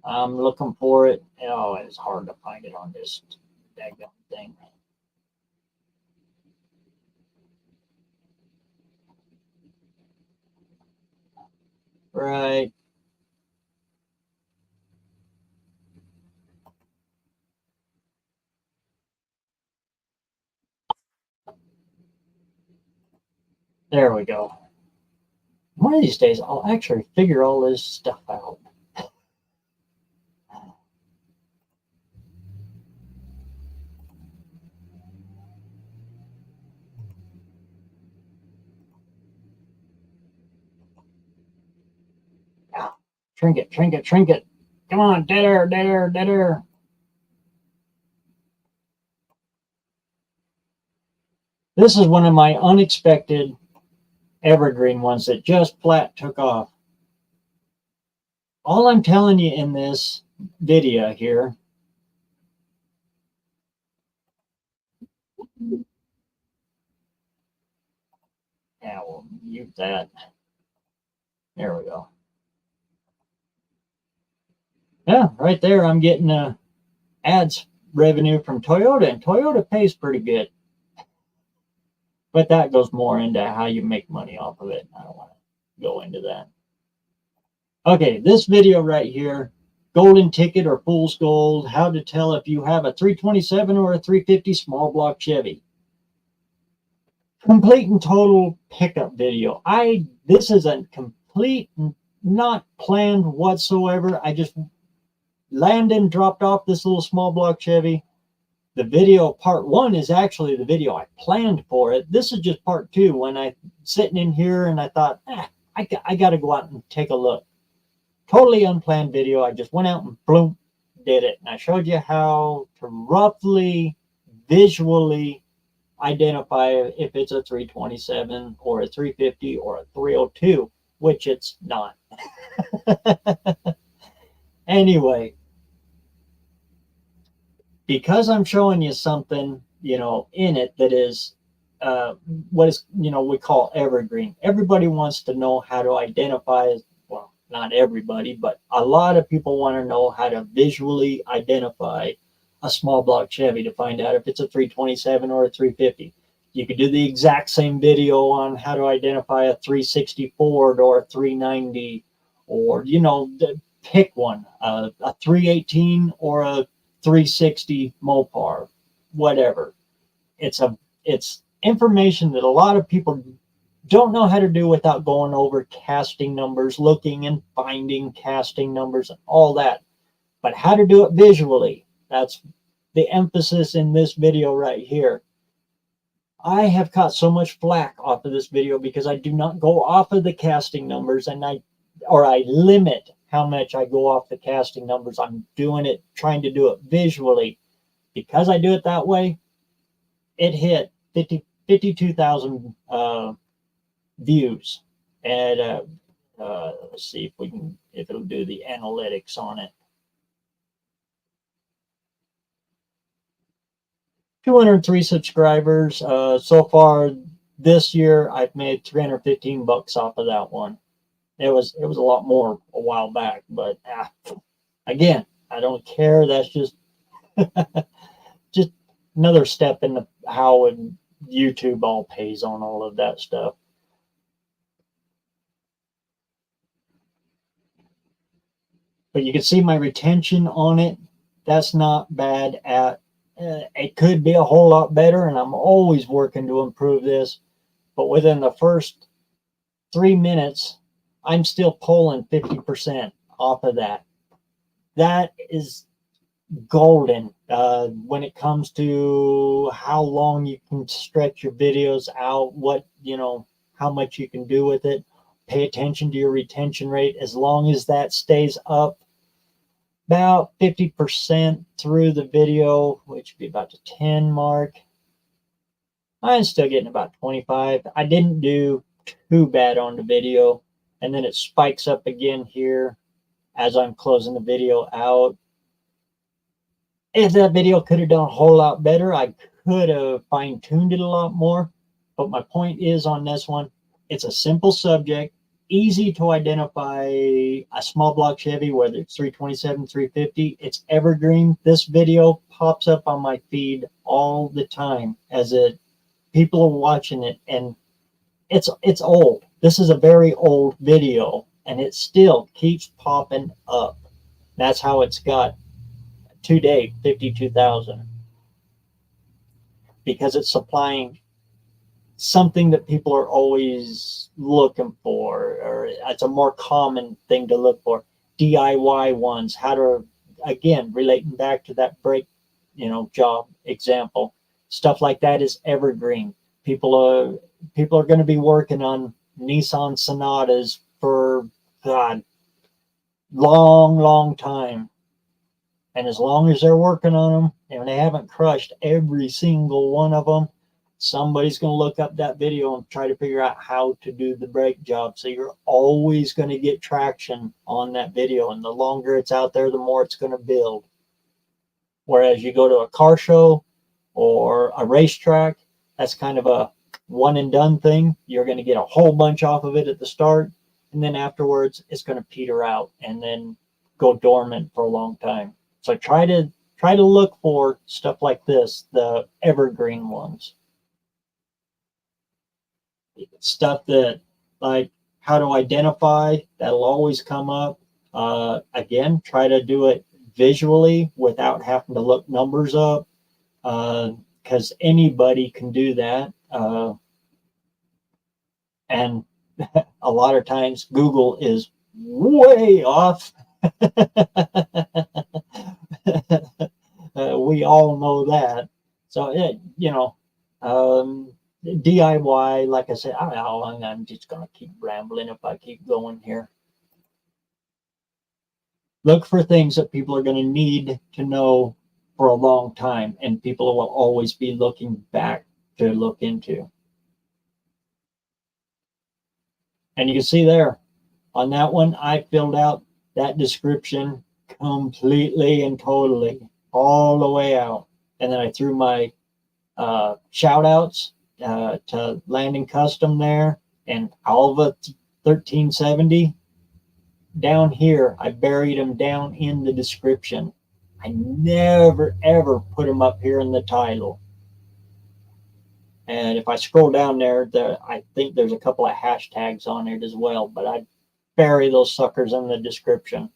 I'm looking for it. Oh, it's hard to find it on this daggone thing. Right. There we go. One of these days, I'll actually figure all this stuff out. Trinket, trinket, trinket. Come on, dead air, dead air, dead air. This is one of my unexpected evergreen ones that just flat took off. All I'm telling you in this video here, yeah, we'll mute that. There we go. Yeah, right there, I'm getting ads revenue from Toyota, and Toyota pays pretty good. But that goes more into how you make money off of it. I don't want to go into that. Okay, this video right here, golden ticket or fool's gold, how to tell if you have a 327 or a 350 small block Chevy. Complete and total pickup video. This is a complete, not planned whatsoever. I just landed and dropped off this little small block Chevy. The video part one is actually the video I planned for it. This is just part two when I sitting in here and I thought, I got to go out and take a look. Totally unplanned video. I just went out and boom, did it. And I showed you how to roughly visually identify if it's a 327 or a 350 or a 302, which it's not. Anyway, because I'm showing you something, in it that is what is, we call evergreen. Everybody wants to know how to identify, well, not everybody, but a lot of people want to know how to visually identify a small block Chevy to find out if it's a 327 or a 350. You could do the exact same video on how to identify a 360 Ford or a 390, or, pick one, a 318 or a 360 Mopar, whatever. It's information that a lot of people don't know how to do without going over casting numbers, looking and finding casting numbers and all that. But how to do it visually, that's the emphasis in this video right here. I have caught so much flack off of this video because I do not go off of the casting numbers, and I limit how much I go off the casting numbers. I'm doing it, trying to do it visually. Because I do it that way, it hit 52,000 views. And let's see if it'll do the analytics on it. 203 subscribers. So far this year, I've made $315 off of that one. It was a lot more a while back, but again, I don't care. That's just just another step in how YouTube all pays on all of that stuff. But you can see my retention on it. That's not bad. It could be a whole lot better, and I'm always working to improve this. But within the first 3 minutes, I'm still pulling 50% off of that. That is golden when it comes to how long you can stretch your videos out, how much you can do with it. Pay attention to your retention rate. As long as that stays up about 50% through the video, which would be about the 10 mark, I'm still getting about 25. I didn't do too bad on the video. And then it spikes up again here as I'm closing the video out. If that video could have done a whole lot better, I could have fine-tuned it a lot more. But my point is on this one, it's a simple subject, easy to identify a small block Chevy, whether it's 327, 350. It's evergreen. This video pops up on my feed all the time as people are watching it, and it's old. This is a very old video, and it still keeps popping up. That's how it's got to date 52,000, because it's supplying something that people are always looking for, or it's a more common thing to look for. DIY ones, how to, again, relating back to that brake, job example, stuff like that is evergreen. People are going to be working on Nissan Sonatas for long time, and as long as they're working on them and they haven't crushed every single one of them, somebody's going to look up that video and try to figure out how to do the brake job. So you're always going to get traction on that video. And the longer it's out there, the more it's going to build. Whereas you go to a car show or a racetrack, that's kind of a one and done thing. You're going to get a whole bunch off of it at the start. And then afterwards, it's going to peter out and then go dormant for a long time. So try to look for stuff like this, the evergreen ones. Stuff that, like, how to identify, that'll always come up. Again, try to do it visually without having to look numbers up, because anybody can do that. And a lot of times Google is way off. We all know that. So DIY, like I said, I'm just going to keep rambling if I keep going here. Look for things that people are going to need to know for a long time, and people will always be looking back to look into. And you can see there on that one, I filled out that description completely and totally all the way out. And then I threw my shout outs to Landing Custom there and Alva 1370 down here. I buried them down in the description. I never ever put them up here in the title. And if I scroll down there, I think there's a couple of hashtags on it as well, but I bury those suckers in the description.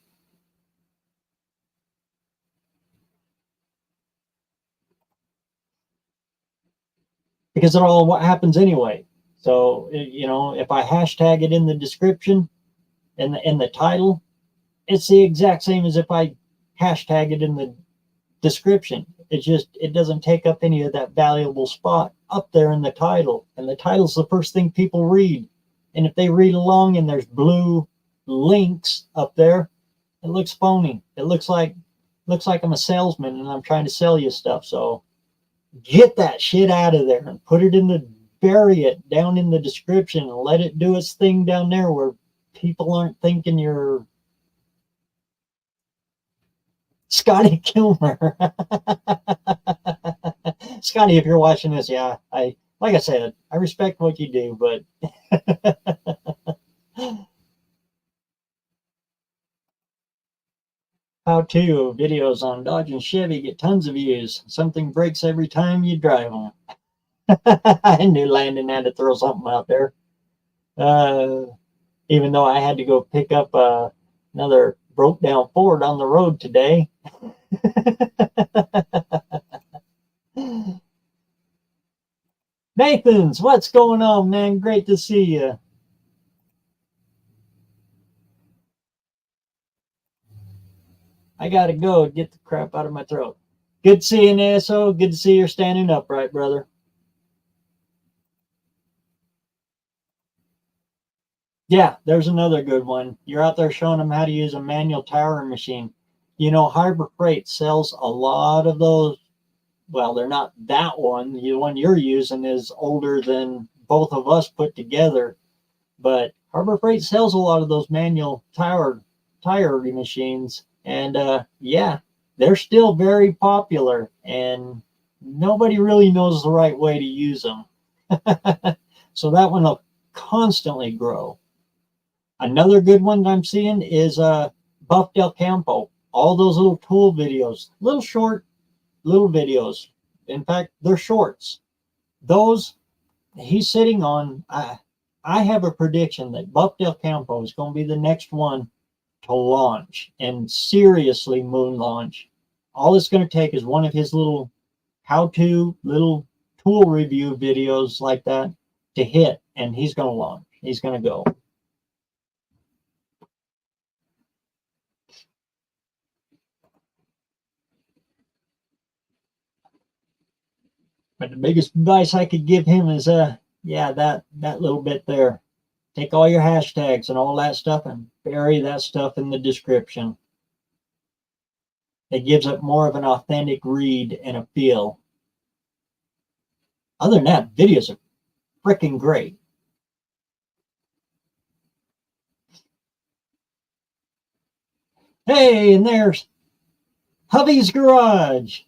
Because it all what happens anyway. So, if I hashtag it in the description, in the title, it's the exact same as if I hashtag it in the description. It doesn't take up any of that valuable spot up there in the title. And the title's the first thing people read. And if they read along and there's blue links up there, it looks phony. It looks like I'm a salesman and I'm trying to sell you stuff. So get that shit out of there and bury it down in the description and let it do its thing down there where people aren't thinking you're Scotty Kilmer. Scotty, if you're watching this, like I said, I respect what you do, but how-to videos on Dodge and Chevy get tons of views. Something breaks every time you drive them. I knew Landon had to throw something out there. Even though I had to go pick up another broke down Ford on the road today. Nathan's, what's going on, man? Great to see you. I gotta go get the crap out of my throat. Good seeing you, ASO. Good to see you're standing upright, brother. Yeah, there's another good one. You're out there showing them how to use a manual towering machine. Harbor Freight sells a lot of those. Well, they're not that one. The one you're using is older than both of us put together. But Harbor Freight sells a lot of those manual tire machines. And yeah, they're still very popular. And nobody really knows the right way to use them. So that one will constantly grow. Another good one that I'm seeing is Buff Del Campo. All those little tool videos, little videos. In fact, they're shorts. Those he's sitting on. I have a prediction that Buff Del Campo is going to be the next one to launch and seriously moon launch. All it's going to take is one of his little how-to little tool review videos like that to hit, and he's going to launch. He's going to go. But the biggest advice I could give him is, that little bit there. Take all your hashtags and all that stuff and bury that stuff in the description. It gives it more of an authentic read and a feel. Other than that, videos are freaking great. Hey, and there's Hubby's Garage.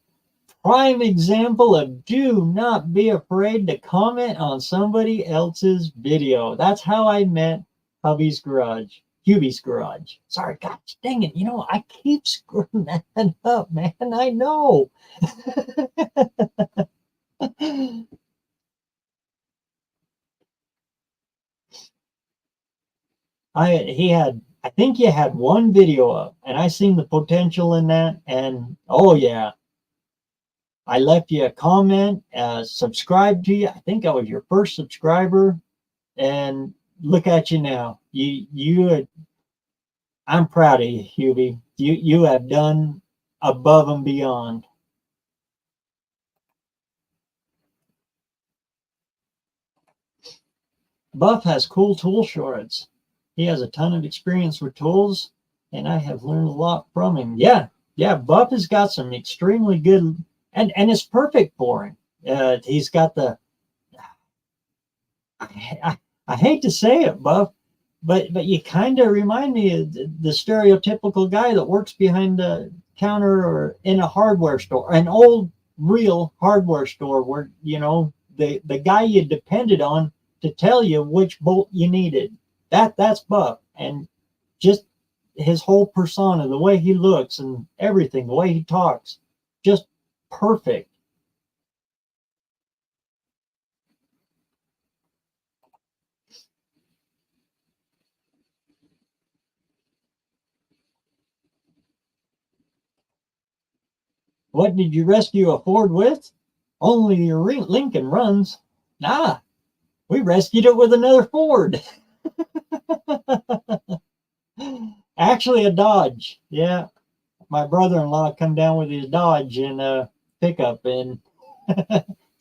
Prime example of do not be afraid to comment on somebody else's video. That's how I met Hubby's Garage. Hubie's Garage. Sorry, gosh dang it. You know, I keep screwing that up, man. I know. I think you had one video up, and I seen the potential in that, and oh yeah, I left you a comment, subscribed to you. I think I was your first subscriber, and look at you now. I'm proud of you, Hubie. You have done above and beyond. Buff has cool tool shorts. He has a ton of experience with tools, and I have learned a lot from him. Yeah, Buff has got some extremely good, and it's perfect for him. He's got the, I hate to say it, Buff, but you kind of remind me of the stereotypical guy that works behind the counter or in a hardware store, an old real hardware store where, you know, the guy you depended on to tell you which bolt you needed. That's Buff, and just his whole persona, the way he looks and everything, the way he talks, just perfect. What did you rescue a Ford with? Only your Lincoln runs. Nah, we rescued it with another Ford. Actually, a Dodge. Yeah, my brother-in-law come down with his Dodge in a pickup in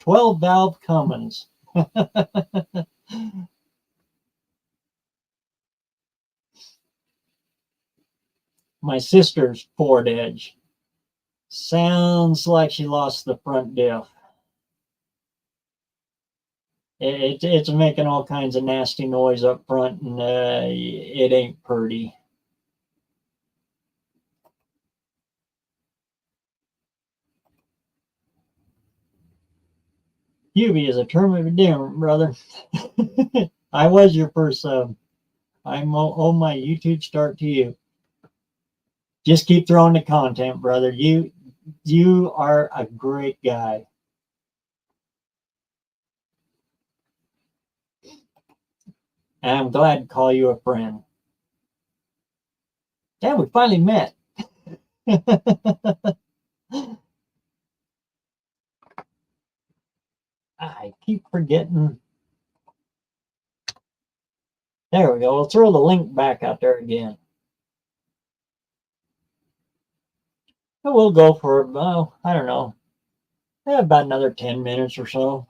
12-valve Cummins. My sister's Ford Edge. Sounds like she lost the front diff. It's making all kinds of nasty noise up front, and it ain't pretty. Hubie is a term of endearment, brother. I was your first sub. I owe my YouTube start to you. Just keep throwing the content, brother. You are a great guy. And I'm glad to call you a friend. Yeah, we finally met. I keep forgetting. There we go. We'll throw the link back out there again. And we'll go for, well, I don't know, about another 10 minutes or so.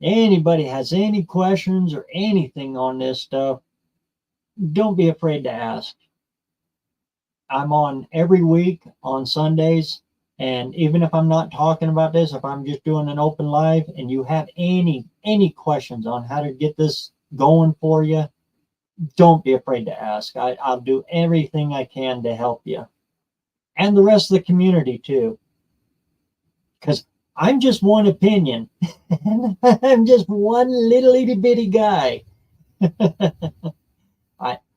Anybody has any questions or anything on this stuff, don't be afraid to ask. I'm on every week on Sundays, and even if I'm not talking about this, if I'm just doing an open live and you have any questions on how to get this going for you, don't be afraid to ask. I'll do everything I can to help you, and the rest of the community too, because I'm just one opinion. I'm just one little itty bitty guy.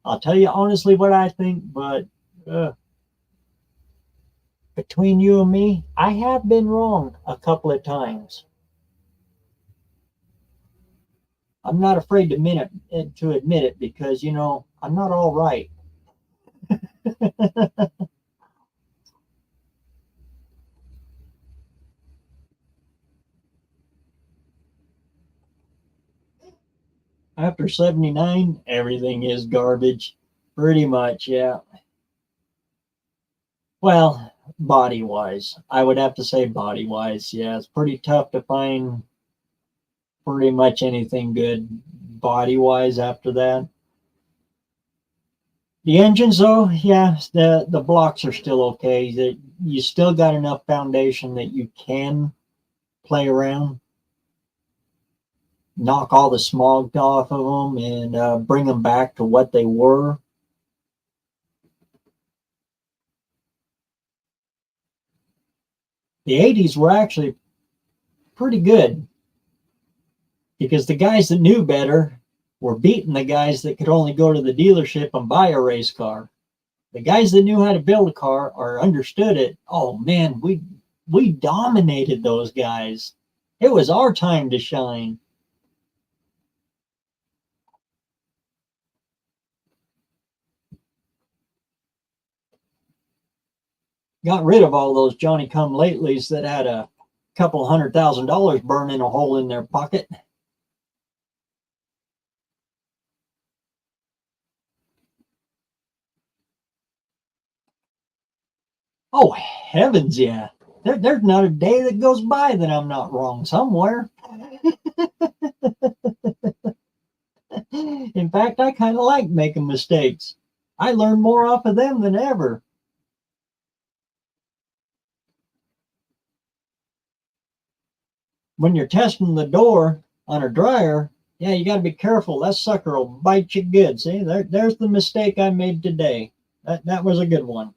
I'll tell you honestly what I think, but between you and me, I have been wrong a couple of times. I'm not afraid to admit it because, you know, I'm not all right. After 79, everything is garbage. Pretty much, yeah. Well, body-wise. I would have to say body-wise, yeah. It's pretty tough to find pretty much anything good body-wise after that. The engines, though, yeah, the blocks are still okay. You still got enough foundation that you can play around. knock all the smog off of them and bring them back to what they were. The 80s were actually pretty good because the guys that knew better were beating the guys that could only go to the dealership and buy a race car. The guys that knew how to build a car or understood it, oh man, we dominated those guys. It was our time to shine. Got rid of all those Johnny come latelys that had a couple $100,000 burning a hole in their pocket. Oh heavens, yeah. There's not a day that goes by that I'm not wrong somewhere. In fact, I kind of like making mistakes. I learn more off of them than ever. When you're testing the door on a dryer, yeah, you got to be careful. That sucker will bite you good. See, there's the mistake I made today. That was a good one.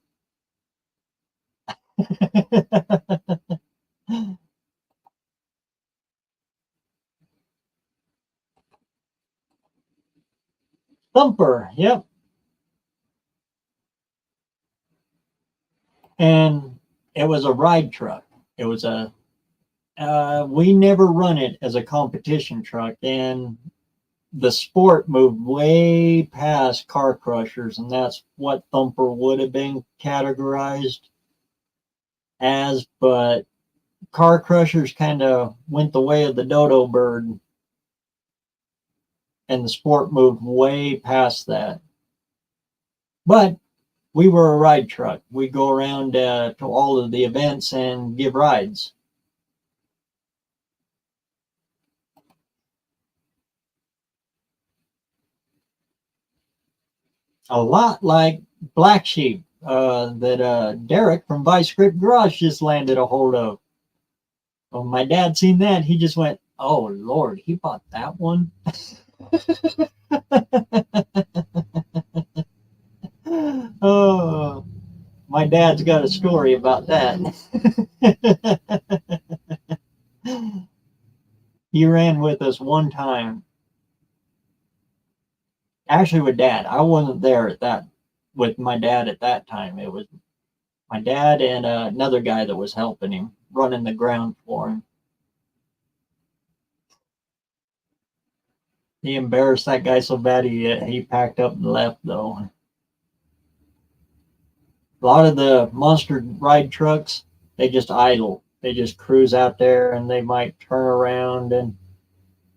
Thumper, yep. And it was a ride truck. It was we never run it as a competition truck, and the sport moved way past car crushers, and that's what Thumper would have been categorized as, but car crushers kind of went the way of the dodo bird, and the sport moved way past that. But we were a ride truck. We go around to all of the events and give rides. A lot like Black Sheep that Derek from Vice Grip Garage just landed a hold of. When my dad seen that, he just went, "Oh Lord, he bought that one." Oh, my dad's got a story about that. He ran with us one time. Actually, with Dad. I wasn't there at that with my dad at that time. It was my dad and another guy that was helping him, running the ground for him. He embarrassed that guy so bad he packed up and left, though. A lot of the monster ride trucks, they just idle. They just cruise out there and they might turn around and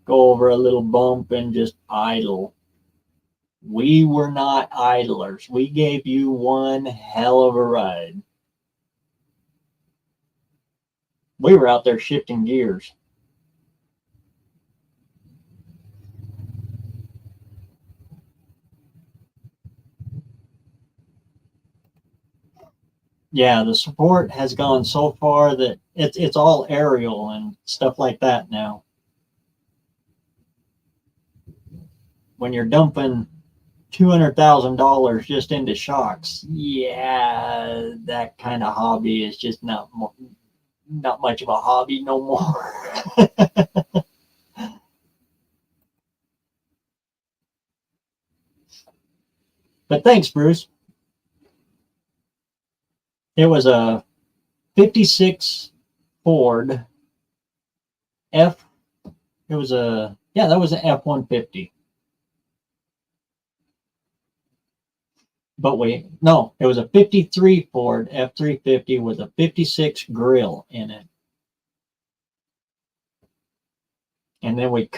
go over a little bump and just idle. We were not idlers. We gave you one hell of a ride. We were out there shifting gears. Yeah, the support has gone so far that it's all aerial and stuff like that now. When you're dumping $200,000 just into shocks, yeah, that kind of hobby is just not much of a hobby no more. But thanks, Bruce. It was a 56 Ford F. It was that was an F-150. But it was a 53 Ford F-350 with a 56 grill in it. And then we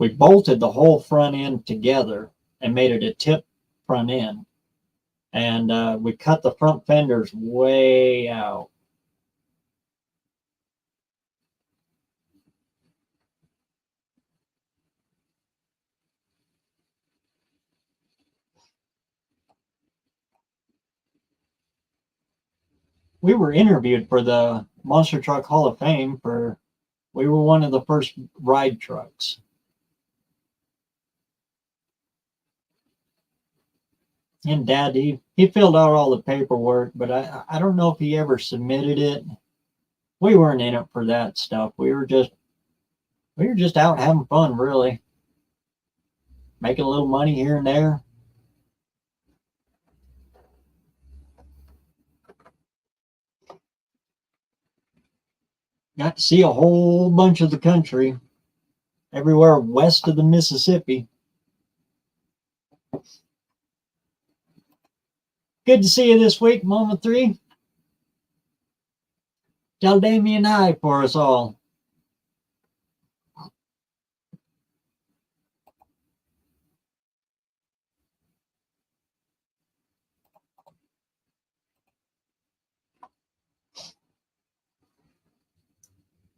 bolted the whole front end together and made it a tip front end. And we cut the front fenders way out. We were interviewed for the Monster Truck Hall of Fame for We were one of the first ride trucks. And Dad, he filled out all the paperwork, but I don't know if he ever submitted it. We weren't in it for that stuff. We were just out having fun, really. Making a little money here and there. Got to see a whole bunch of the country, everywhere west of the Mississippi. Good to see you this week, Mama 3. Tell Damien hi for us all.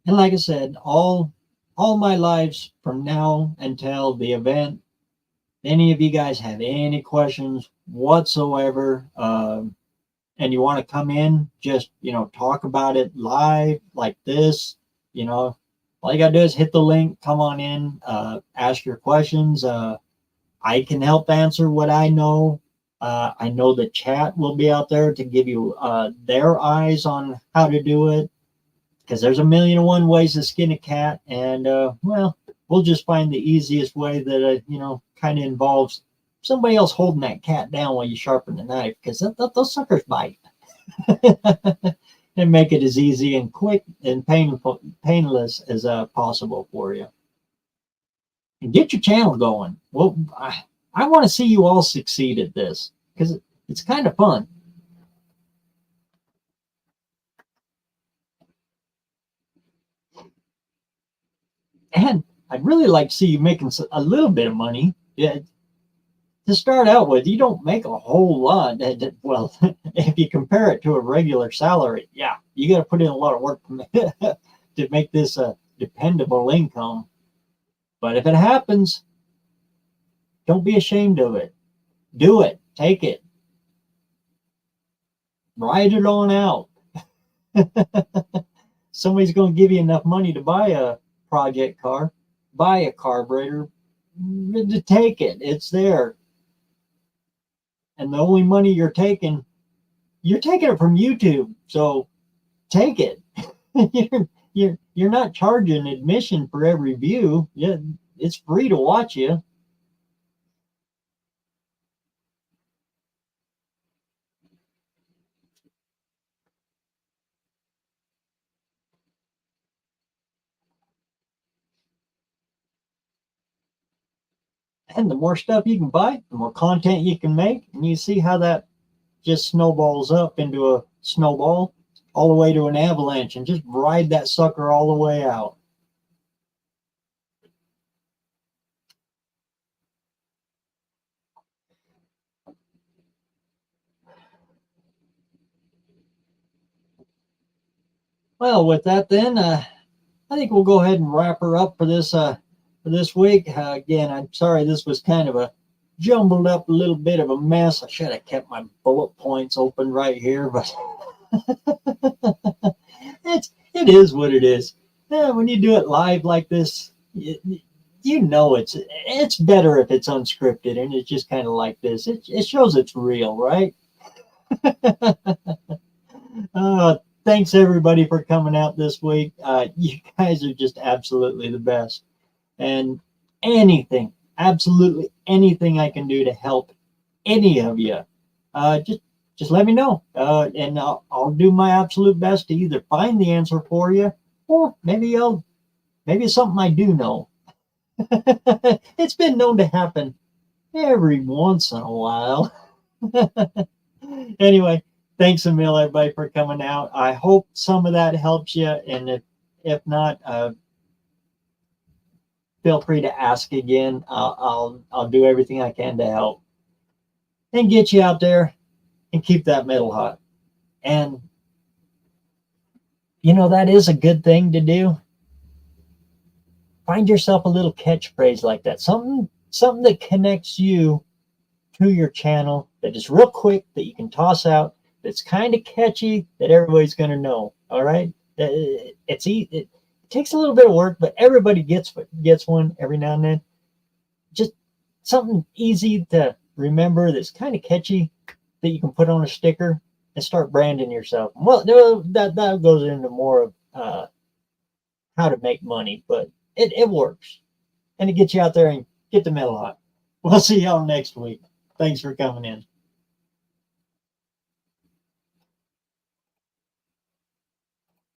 And like I said, all my lives from now until the event, any of you guys have any questions whatsoever, and you want to come in, just, talk about it live like this, all you got to do is hit the link, come on in, ask your questions. I can help answer what I know. I know the chat will be out there to give you their eyes on how to do it, because there's a million and one ways to skin a cat, and well, we'll just find the easiest way that kind of involves somebody else holding that cat down while you sharpen the knife, because those suckers bite. And make it as easy and quick and painless as possible for you. And get your channel going. Well, I want to see you all succeed at this, because it's kind of fun. And I'd really like to see you making a little bit of money. Yeah, to start out with, you don't make a whole lot. Well, if you compare it to a regular salary, yeah, you got to put in a lot of work to make this a dependable income. But if it happens, don't be ashamed of it. Do it. Take it. Ride it on out. Somebody's going to give you enough money to buy a project car, buy a carburetor, to take it. It's there. And the only money you're taking it from YouTube. So take it. You're not charging admission for every view. Yeah, it's free to watch you. And the more stuff you can buy, the more content you can make. And you see how that just snowballs up into a snowball all the way to an avalanche, and just ride that sucker all the way out. Well, with that then, I think we'll go ahead and wrap her up for this week. Again, I'm sorry this was kind of a jumbled up little bit of a mess. I should have kept my bullet points open right here, but it is what it is. Yeah, when you do it live like this, it's better if it's unscripted and it's just kind of like this. It shows it's real, right? Thanks everybody for coming out this week. You guys are just absolutely the best. And absolutely anything I can do to help any of you, just let me know, and I'll do my absolute best to either find the answer for you, or maybe it's something I do know. It's been known to happen every once in a while. Anyway, thanks a million, everybody, for coming out. I hope some of that helps you, and if not, feel free to ask again. I'll do everything I can to help and get you out there and keep that metal hot. And that is a good thing to do. Find yourself a little catchphrase like that, something that connects you to your channel, that is real quick, that you can toss out, that's kind of catchy, that everybody's going to know. All right, it takes a little bit of work, but everybody gets one every now and then. Just something easy to remember that's kind of catchy that you can put on a sticker and start branding yourself. Well, that goes into more of how to make money, but it works. And it gets you out there and get the metal hot. We'll see y'all next week. Thanks for coming in.